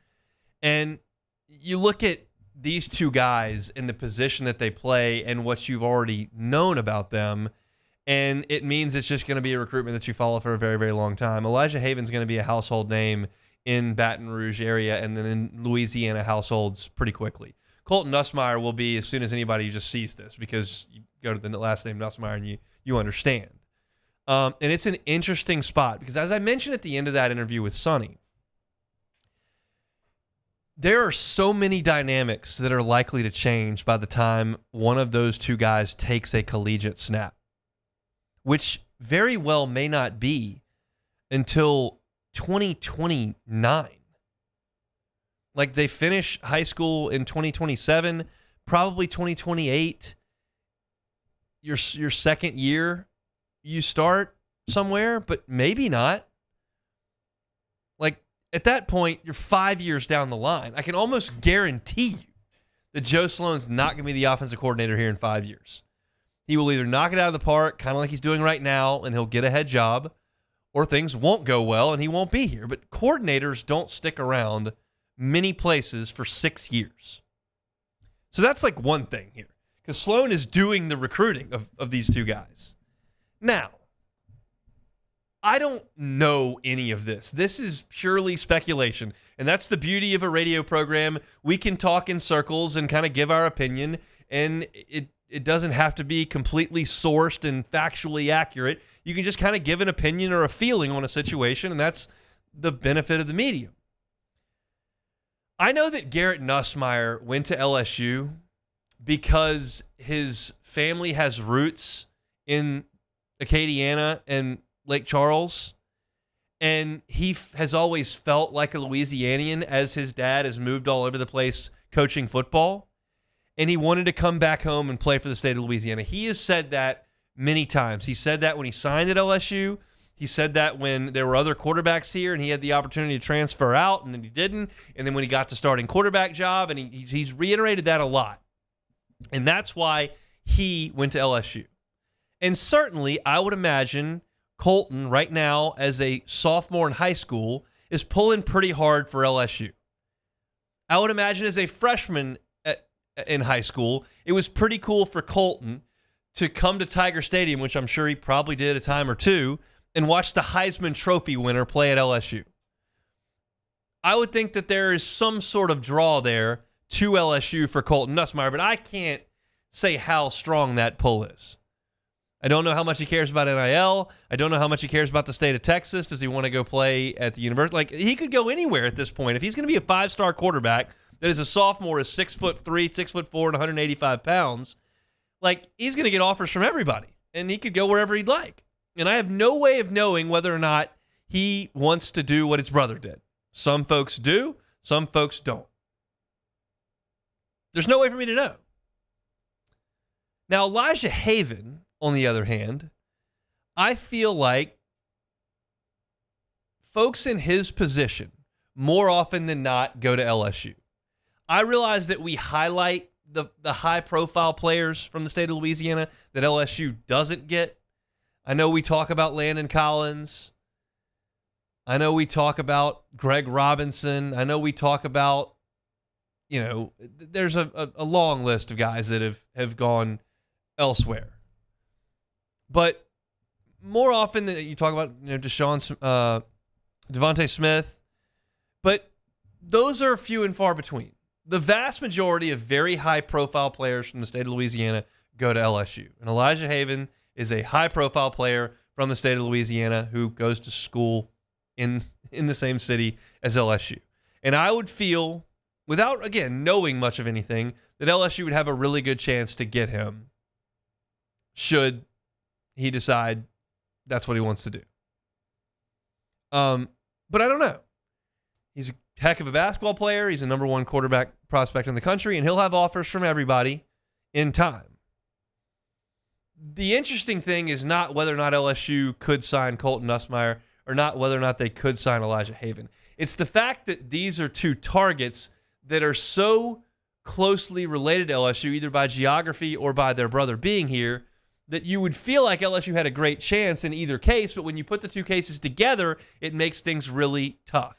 And you look at these two guys in the position that they play and what you've already known about them, and it means it's just going to be a recruitment that you follow for a very, very long time. Elijah Haven's going to be a household name in Baton Rouge area and then in Louisiana households pretty quickly. Colton Nussmeier will be as soon as anybody just sees this, because you go to the last name Nussmeier and you understand. And it's an interesting spot because, as I mentioned at the end of that interview with Sonny, there are so many dynamics that are likely to change by the time one of those two guys takes a collegiate snap, which very well may not be until 2029. Like, they finish high school in 2027, probably 2028. Your second year, you start somewhere, but maybe not. Like, at that point, you're 5 years down the line. I can almost guarantee you that Joe Sloan's not going to be the offensive coordinator here in 5 years. He will either knock it out of the park, kind of like he's doing right now, and he'll get a head job, or things won't go well and he won't be here. But coordinators don't stick around many places for 6 years. So that's like one thing here, because Sloan is doing the recruiting of these two guys. Now, I don't know any of this. This is purely speculation, and that's the beauty of a radio program. We can talk in circles and kind of give our opinion, and it doesn't have to be completely sourced and factually accurate. You can just kind of give an opinion or a feeling on a situation, and that's the benefit of the medium. I know that Garrett Nussmeier went to LSU because his family has roots in Acadiana and Lake Charles, and he has always felt like a Louisianian as his dad has moved all over the place coaching football, and he wanted to come back home and play for the state of Louisiana. He has said that many times. He said that when he signed at LSU. He said that when there were other quarterbacks here and he had the opportunity to transfer out, and then he didn't, and then when he got the starting quarterback job, and he's reiterated that a lot. And that's why he went to LSU. And certainly, I would imagine Colton, right now, as a sophomore in high school, is pulling pretty hard for LSU. I would imagine as a freshman in high school, it was pretty cool for Colton to come to Tiger Stadium, which I'm sure he probably did a time or two, and watch the Heisman Trophy winner play at LSU. I would think that there is some sort of draw there to LSU for Colton Nussmeier, but I can't say how strong that pull is. I don't know how much he cares about NIL. I don't know how much he cares about the state of Texas. Does he want to go play at the university? Like, he could go anywhere at this point. If he's going to be a 5-star quarterback that is a sophomore, is 6'3", 6'4", and 185 pounds, like, he's going to get offers from everybody, and he could go wherever he'd like. And I have no way of knowing whether or not he wants to do what his brother did. Some folks do. Some folks don't. There's no way for me to know. Now, Elijah Haven, on the other hand, I feel like folks in his position more often than not go to LSU. I realize that we highlight the high-profile players from the state of Louisiana that LSU doesn't get. I know we talk about Landon Collins. I know we talk about Greg Robinson. I know we talk about, there's a long list of guys that have gone elsewhere. But more often than you talk about, Devontae Smith, but those are few and far between. The vast majority of very high-profile players from the state of Louisiana go to LSU. And Elijah Haven is a high-profile player from the state of Louisiana who goes to school in the same city as LSU. And I would feel, without, again, knowing much of anything, that LSU would have a really good chance to get him should he decide that's what he wants to do. But I don't know. He's a heck of a basketball player. He's a number one quarterback prospect in the country, and he'll have offers from everybody in time. The interesting thing is not whether or not LSU could sign Colton Nussmeier or not whether or not they could sign Elijah Haven. It's the fact that these are two targets that are so closely related to LSU, either by geography or by their brother being here, that you would feel like LSU had a great chance in either case, but when you put the two cases together, it makes things really tough.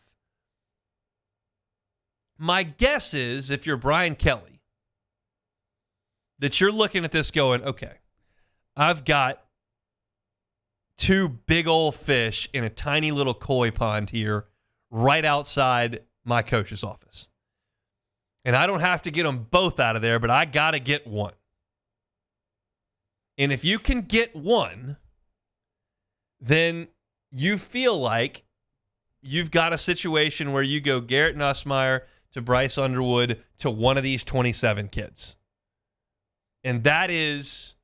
My guess is, if you're Brian Kelly, that you're looking at this going, okay, I've got two big old fish in a tiny little koi pond here right outside my coach's office. And I don't have to get them both out of there, but I got to get one. And if you can get one, then you feel like you've got a situation where you go Garrett Nussmeier to Bryce Underwood to one of these 27 kids. And that is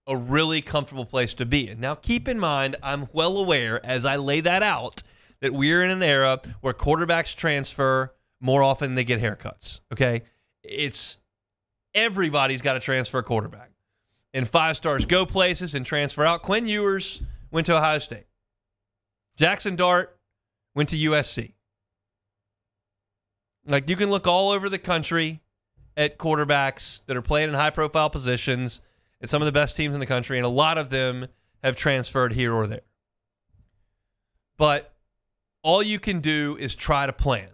a really comfortable place to be in. Now, keep in mind, I'm well aware as I lay that out that we're in an era where quarterbacks transfer more often than they get haircuts, okay? It's everybody's got to transfer a quarterback. And 5-stars go places and transfer out. Quinn Ewers went to Ohio State. Jackson Dart went to USC. Like, you can look all over the country at quarterbacks that are playing in high-profile positions at some of the best teams in the country, and a lot of them have transferred here or there. But all you can do is try to plan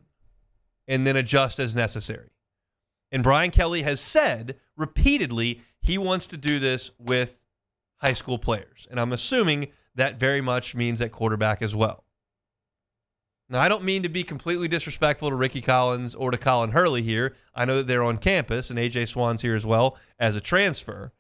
and then adjust as necessary. And Brian Kelly has said repeatedly he wants to do this with high school players. And I'm assuming that very much means at quarterback as well. Now, I don't mean to be completely disrespectful to Ricky Collins or to Colin Hurley here. I know that they're on campus, and A.J. Swan's here as well as a transfer.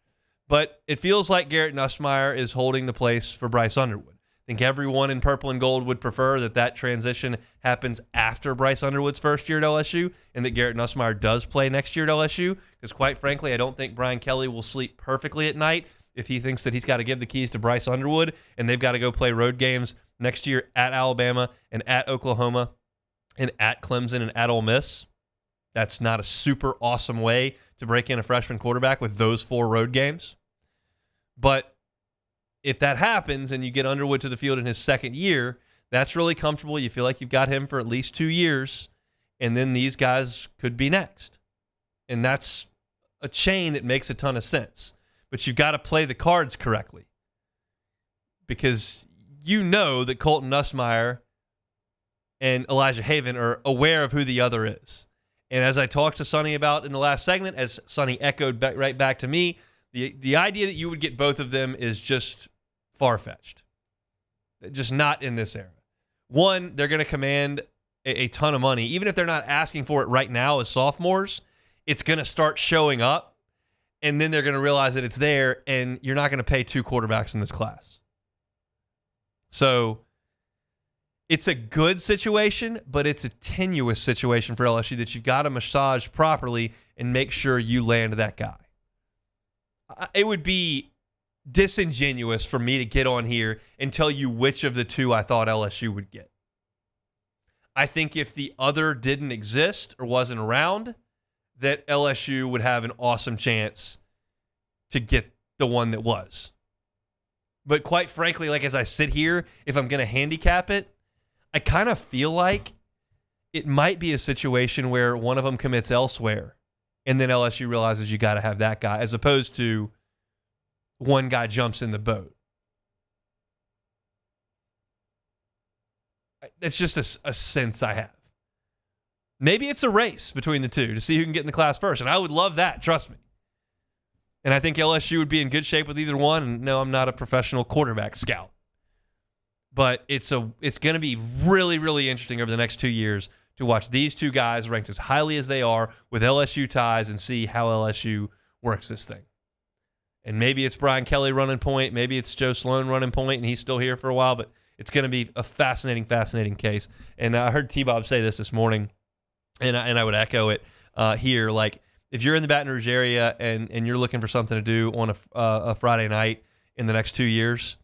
But it feels like Garrett Nussmeier is holding the place for Bryce Underwood. I think everyone in purple and gold would prefer that transition happens after Bryce Underwood's first year at LSU and that Garrett Nussmeier does play next year at LSU, because quite frankly, I don't think Brian Kelly will sleep perfectly at night if he thinks that he's got to give the keys to Bryce Underwood and they've got to go play road games next year at Alabama and at Oklahoma and at Clemson and at Ole Miss. That's not a super awesome way to break in a freshman quarterback with those 4 road games. But if that happens and you get Underwood to the field in his second year, that's really comfortable. You feel like you've got him for at least 2 years, and then these guys could be next. And that's a chain that makes a ton of sense. But you've got to play the cards correctly, because you know that Colton Nussmeier and Elijah Haven are aware of who the other is. And as I talked to Sonny about in the last segment, as Sonny echoed right back to me, the idea that you would get both of them is just far-fetched. Just not in this era. One, they're going to command a ton of money. Even if they're not asking for it right now as sophomores, it's going to start showing up, and then they're going to realize that it's there, and you're not going to pay 2 quarterbacks in this class. So it's a good situation, but it's a tenuous situation for LSU that you've got to massage properly and make sure you land that guy. It would be disingenuous for me to get on here and tell you which of the 2 I thought LSU would get. I think if the other didn't exist or wasn't around, that LSU would have an awesome chance to get the one that was. But quite frankly, like as I sit here, if I'm going to handicap it, I kind of feel like it might be a situation where one of them commits elsewhere and then LSU realizes you got to have that guy, as opposed to one guy jumps in the boat. It's just a sense I have. Maybe it's a race between the 2 to see who can get in the class first, and I would love that, trust me. And I think LSU would be in good shape with either one, and no, I'm not a professional quarterback scout. But it's going to be really, really interesting over the next 2 years to watch these 2 guys ranked as highly as they are with LSU ties and see how LSU works this thing. And maybe it's Brian Kelly running point. Maybe it's Joe Sloan running point, and he's still here for a while. But it's going to be a fascinating, fascinating case. And I heard T-Bob say this morning, and I would echo it here. Like, if you're in the Baton Rouge area and you're looking for something to do on a Friday night in the next 2 years,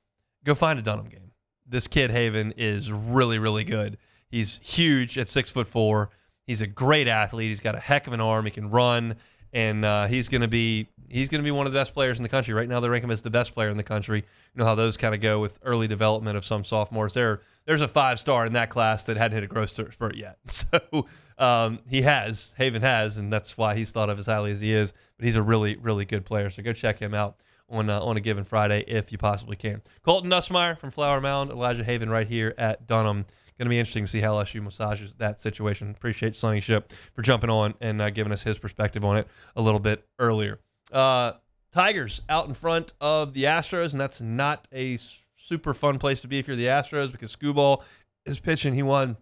go find a Dunham game. This kid, Haven, is really, really good. He's huge at 6'4". He's a great athlete. He's got a heck of an arm. He can run, and he's going to be one of the best players in the country. Right now, they rank him as the best player in the country. You know how those kind of go with early development of some sophomores. There's a 5-star in that class that hadn't hit a growth spurt yet. So Haven has, and that's why he's thought of as highly as he is. But he's a really, really good player. So go check him out on a given Friday if you possibly can. Colton Nussmeier from Flower Mound, Elijah Haven right here at Dunham. Going to be interesting to see how LSU massages that situation. Appreciate Sonny Ship for jumping on and giving us his perspective on it a little bit earlier. Tigers out in front of the Astros, and that's not a super fun place to be if you're the Astros, because Skubal is pitching. He won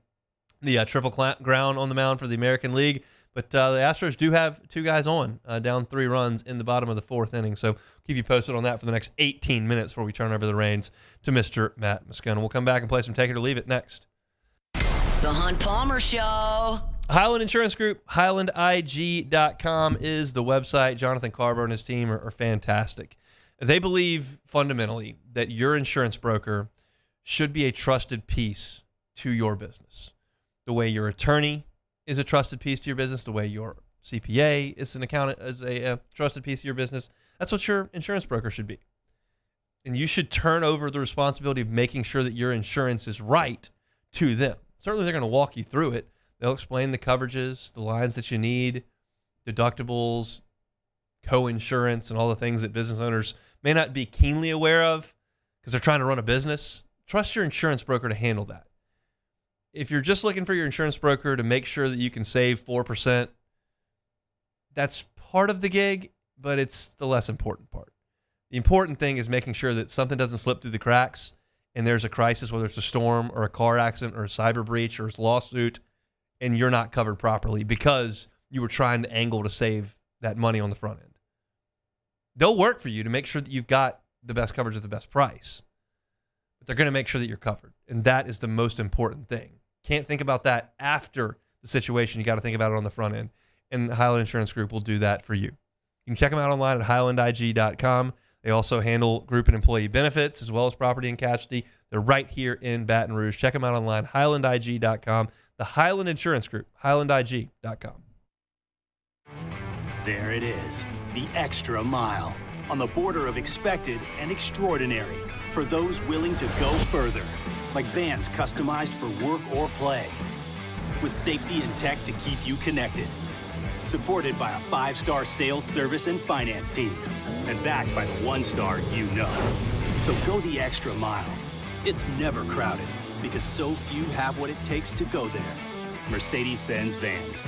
the Triple Crown on the mound for the American League. But the Astros do have 2 guys on, down 3 runs in the bottom of the 4th inning. So keep you posted on that for the next 18 minutes before we turn over the reins to Mr. Matt Moscona. We'll come back and play some Take It or Leave It next. The Hunt Palmer Show. Highland Insurance Group, HighlandIG.com is the website. Jonathan Carver and his team are fantastic. They believe fundamentally that your insurance broker should be a trusted piece to your business. The way your attorney is a trusted piece to your business, the way your CPA is a trusted piece of your business, that's what your insurance broker should be. And you should turn over the responsibility of making sure that your insurance is right to them. Certainly they're going to walk you through it. They'll explain the coverages, the lines that you need, deductibles, co-insurance, and all the things that business owners may not be keenly aware of because they're trying to run a business. Trust your insurance broker to handle that. If you're just looking for your insurance broker to make sure that you can save 4%, that's part of the gig, but it's the less important part. The important thing is making sure that something doesn't slip through the cracks and there's a crisis, whether it's a storm or a car accident or a cyber breach or a lawsuit, and you're not covered properly because you were trying to angle to save that money on the front end. They'll work for you to make sure that you've got the best coverage at the best price. But they're going to make sure that you're covered. And that is the most important thing. Can't think about that after the situation. You got to think about it on the front end. And the Highland Insurance Group will do that for you. You can check them out online at highlandig.com. They also handle group and employee benefits as well as property and casualty. They're right here in Baton Rouge. Check them out online, highlandig.com. The Highland Insurance Group, highlandig.com. There it is, the extra mile, on the border of expected and extraordinary for those willing to go further, like vans customized for work or play, with safety and tech to keep you connected. Supported by a 5-star sales, service, and finance team, and backed by the 1-star you know. So go the extra mile. It's never crowded, because so few have what it takes to go there. Mercedes-Benz Vans.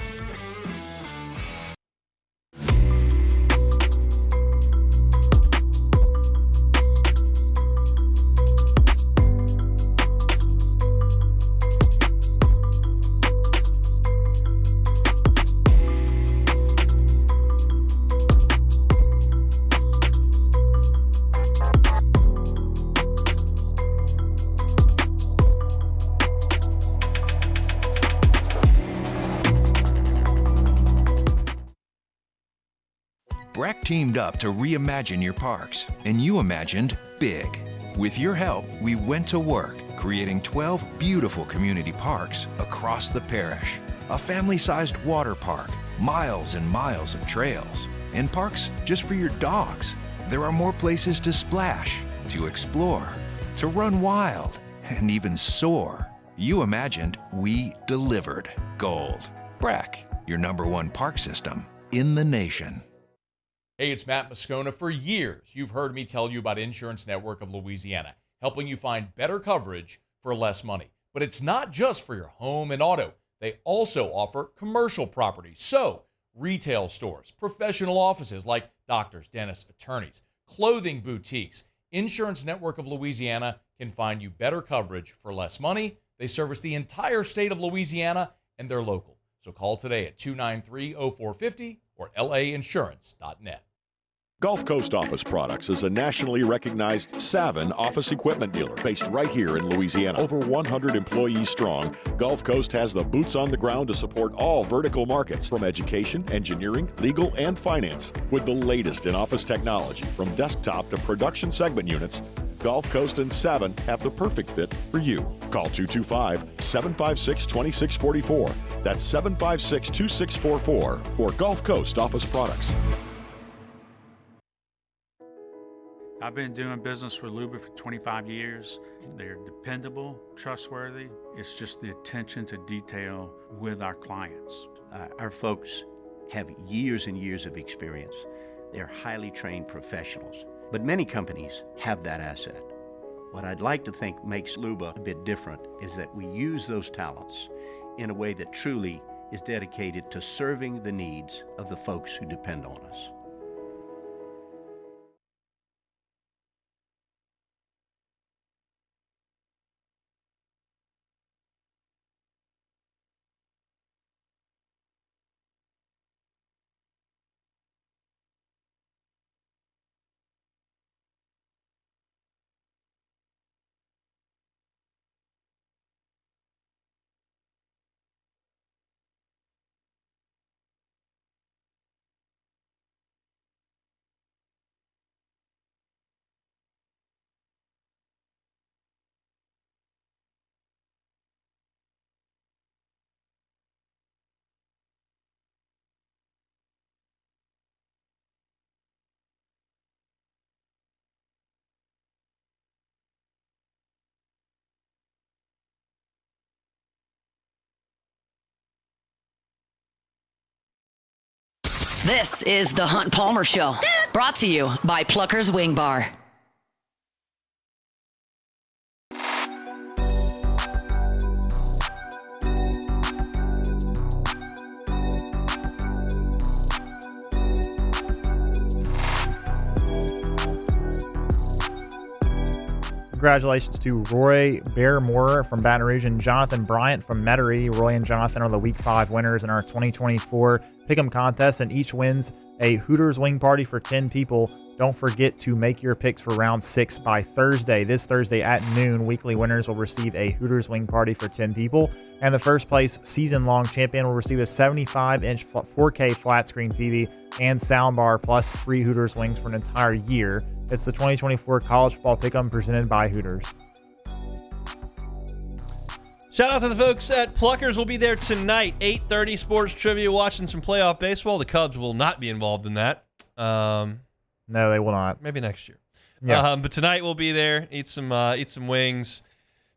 Breck teamed up to reimagine your parks, and you imagined big. With your help, we went to work, creating 12 beautiful community parks across the parish. A family-sized water park, miles and miles of trails, and parks just for your dogs. There are more places to splash, to explore, to run wild, and even soar. You imagined, we delivered. Gold. Breck, your #1 park system in the nation. Hey, it's Matt Moscona. For years, you've heard me tell you about Insurance Network of Louisiana, helping you find better coverage for less money. But it's not just for your home and auto. They also offer commercial property. So, retail stores, professional offices like doctors, dentists, attorneys, clothing boutiques. Insurance Network of Louisiana can find you better coverage for less money. They service the entire state of Louisiana, and they're local. So call today at 293-0450 or lainsurance.net. Gulf Coast Office Products is a nationally recognized Savin office equipment dealer based right here in Louisiana. Over 100 employees strong, Gulf Coast has the boots on the ground to support all vertical markets, from education, engineering, legal, and finance. With the latest in office technology, from desktop to production segment units, Gulf Coast and Savin have the perfect fit for you. Call 225-756-2644. That's 756-2644 for Gulf Coast Office Products. I've been doing business with Luba for 25 years. They're dependable, trustworthy. It's just the attention to detail with our clients. Our folks have years and years of experience. They're highly trained professionals. But many companies have that asset. What I'd like to think makes Luba a bit different is that we use those talents in a way that truly is dedicated to serving the needs of the folks who depend on us. This is the Hunt Palmer Show, brought to you by Plucker's Wing Bar. congratulations to Roy Bearmore from Baton Rouge and Jonathan Bryant from Metairie. Roy and Jonathan are the Week 5 winners in our 2024 Pick'em contest, and each wins a Hooters wing party for 10 people. Don't forget to make your picks for round 6 by Thursday. This Thursday at noon, weekly winners will receive a Hooters wing party for 10 people, and the first place season-long champion will receive a 75-inch 4K flat-screen TV and soundbar plus free Hooters wings for an entire year. It's the 2024 College Football Pick'em presented by Hooters. Shout out to the folks at Pluckers. We'll be there tonight, 8:30 sports trivia, watching some playoff baseball. The Cubs will not be involved in that. No, they will not. Maybe next year. Yeah. But tonight we'll be there, eat some wings,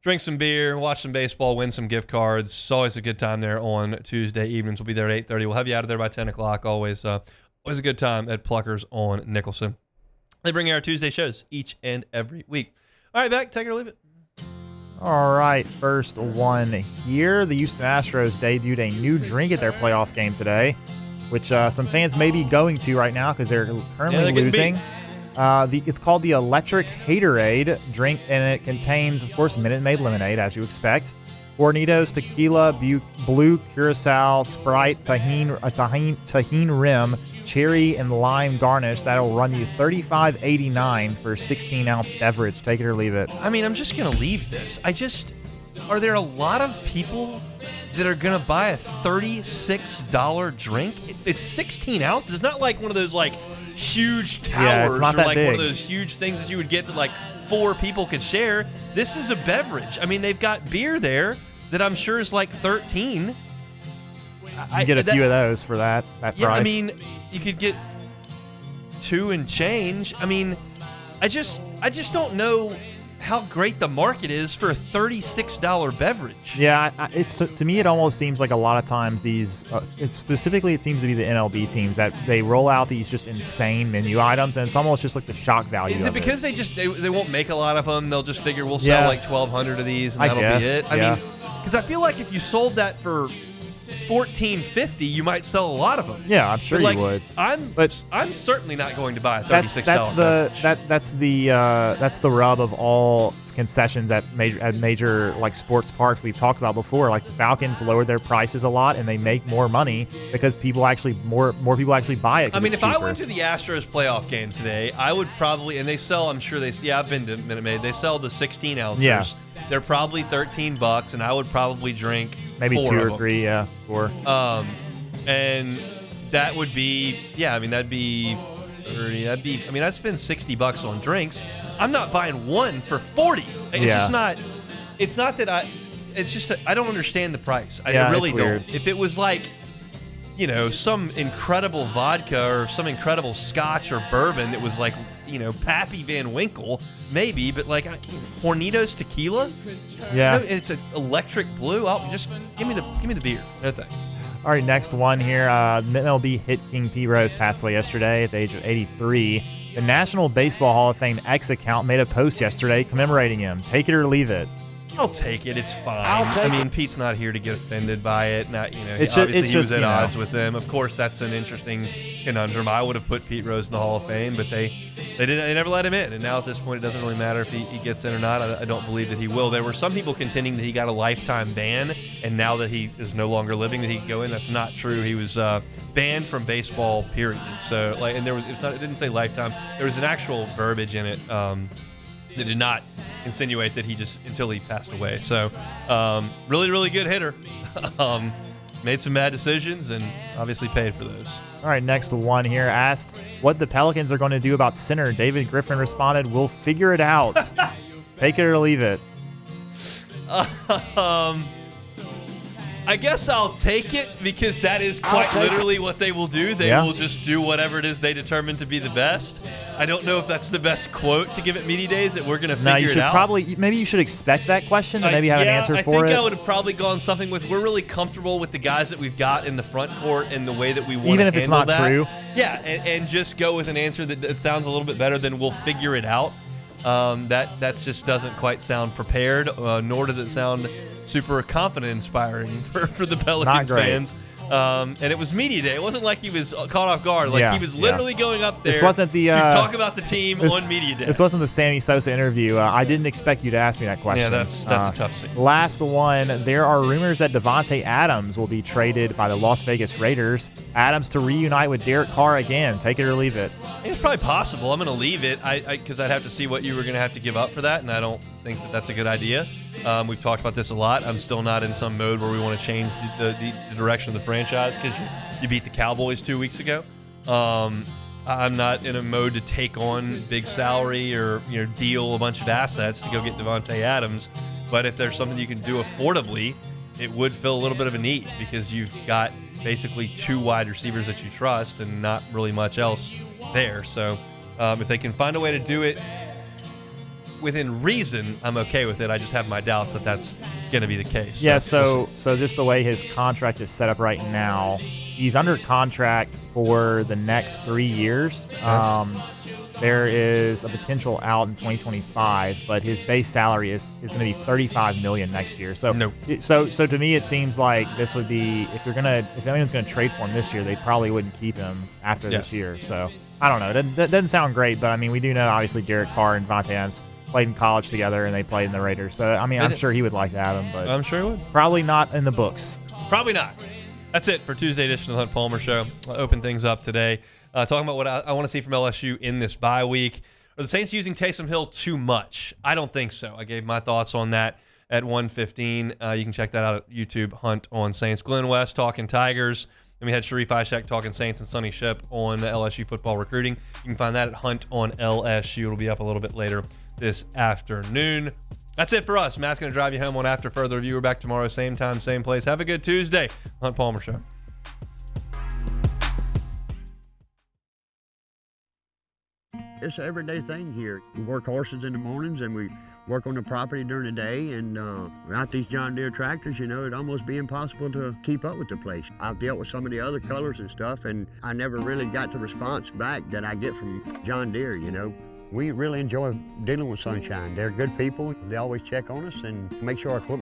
drink some beer, watch some baseball, win some gift cards. It's always a good time there on Tuesday evenings. We'll be there at 8:30. We'll have you out of there by 10 o'clock. Always a good time at Pluckers on Nicholson. They bring you our Tuesday shows each and every week. All right, Beck, take it or leave it. All right, first one here. The Houston Astros debuted a new drink at their playoff game today, which some fans may be going to right now because they're currently losing. It's called the Electric Haterade drink, and it contains, of course, Minute Maid lemonade, as you expect. Hornitos, tequila, blue curacao, Sprite, tahine rim, cherry, and lime garnish. That'll run you $35.89 for a 16-ounce beverage. Take it or leave it. I mean, I'm just going to leave this. Are there a lot of people that are going to buy a $36 drink? It's 16 ounces. It's not like one of those, like, huge towers it's not or, that like, big. one of those huge things that you would get that, like, 4 people could share. This is a beverage. I mean, they've got beer there that I'm sure is like 13. You can get a few of those for that price. Yeah, I mean, you could get 2 and change. I mean, I just don't know how great the market is for a $36 beverage. Yeah, it's to me it almost seems like a lot of times these, specifically it seems to be the MLB teams that they roll out these just insane menu items, and it's almost just like the shock value. Is it because they won't make a lot of them? They'll just figure we'll sell like 1,200 of these and that'll be it. I mean, because I feel like if you sold that for $14.50, you might sell a lot of them. Yeah, I'm sure you would. I'm certainly not going to buy a $36 beverage. That's the rub of all concessions at major like sports parks we've talked about before. Like the Falcons lowered their prices a lot, and they make more money because more people actually buy it. I mean, if I went to the Astros playoff game today, I would probably, and they sell, I'm sure I've been to Minute Maid. They sell the 16 ounces. Yeah. They're probably $13, and I would probably drink maybe 4 2 of or them. 3, yeah, 4. And that would be, I mean, that'd be, I mean, I'd spend $60 on drinks. I'm not buying one for $40. It's just not. It's not that it's just that I don't understand the price. I really don't. Weird. If it was like, some incredible vodka or some incredible scotch or bourbon that was like, Pappy Van Winkle, maybe, but like Hornitos tequila, it's an electric blue. I'll just give me the beer. No thanks. All right, next one here. MLB hit king Pete Rose passed away yesterday at the age of 83. The National Baseball Hall of Fame X account made a post yesterday commemorating him. Take it or leave it. I'll take it. It's fine. Pete's not here to get offended by it. He was at odds with them. Of course, that's an interesting conundrum. I would have put Pete Rose in the Hall of Fame, but they never let him in. And now at this point, it doesn't really matter if he gets in or not. I don't believe that he will. There were some people contending that he got a lifetime ban, and now that he is no longer living, that he can go in. That's not true. He was banned from baseball. Period. So and it didn't say lifetime. There was an actual verbiage in it that did not insinuate that until he passed away. So, really, really good hitter. Made some bad decisions and obviously paid for those. All right, next one here. Asked what the Pelicans are going to do about center. David Griffin responded, "We'll figure it out." Take it or leave it. I guess I'll take it because that is quite literally what they will do. They will just do whatever it is they determine to be the best. I don't know if that's the best quote to give at Media Days, that we're going to figure it out. Maybe you should expect that question and maybe have an answer for it. I think I would have probably gone something with, we're really comfortable with the guys that we've got in the front court and the way that we want to handle that. Even if it's not true? Yeah, and just go with an answer that sounds a little bit better than we'll figure it out. That just doesn't quite sound prepared, nor does it sound super confident inspiring for the Pelicans fans. And it was media day. It wasn't like he was caught off guard. Like he was literally going up there this wasn't the, to talk about the team on media day. This wasn't the Sammy Sosa interview. I didn't expect you to ask me that question. Yeah, that's a tough scene. Last one, there are rumors that Davante Adams will be traded by the Las Vegas Raiders. Adams to reunite with Derek Carr again. Take it or leave it. It's probably possible. I'm going to leave it because I'd have to see what you were going to have to give up for that, and I don't think that that's a good idea. We've talked about this a lot. I'm still not in some mode where we want to change the direction of the franchise because you beat the Cowboys 2 weeks ago. I'm not in a mode to take on big salary or deal a bunch of assets to go get Davante Adams. But if there's something you can do affordably, it would fill a little bit of a need because you've got basically 2 wide receivers that you trust and not really much else there. So if they can find a way to do it within reason, I'm okay with it. I just have my doubts that that's going to be the case. Yeah, so just the way his contract is set up right now, he's under contract for the next 3 years. There is a potential out in 2025, but his base salary is going to be $35 million next year. So, so to me, it seems like this would be if anyone's going to trade for him this year, they probably wouldn't keep him after this year. So I don't know. That doesn't sound great, but I mean, we do know obviously Derek Carr and Davante Adams played in college together, and they played in the Raiders. So I mean, I'm sure he would like to have him, but I'm sure he would. Probably not in the books. Probably not. That's it for Tuesday edition of the Hunt Palmer Show. I'll open things up today. Talking about what I want to see from LSU in this bye week. Are the Saints using Taysom Hill too much? I don't think so. I gave my thoughts on that at 1:15. You can check that out at YouTube, Hunt on Saints. Glenn West talking Tigers. And we had Sharif Ishak talking Saints and Sonny Ship on LSU football recruiting. You can find that at Hunt on LSU. It'll be up a little bit later this afternoon. That's it for us. Matt's going to drive you home on After Further Review. We're back tomorrow, same time, same place. Have a good Tuesday. Hunt Palmer Show. It's an everyday thing here. We work horses in the mornings and we work on the property during the day, and without these John Deere tractors, it'd almost be impossible to keep up with the place. I've dealt with some of the other colors and stuff, and I never really got the response back that I get from John Deere, We really enjoy dealing with Sunshine. They're good people. They always check on us and make sure our equipment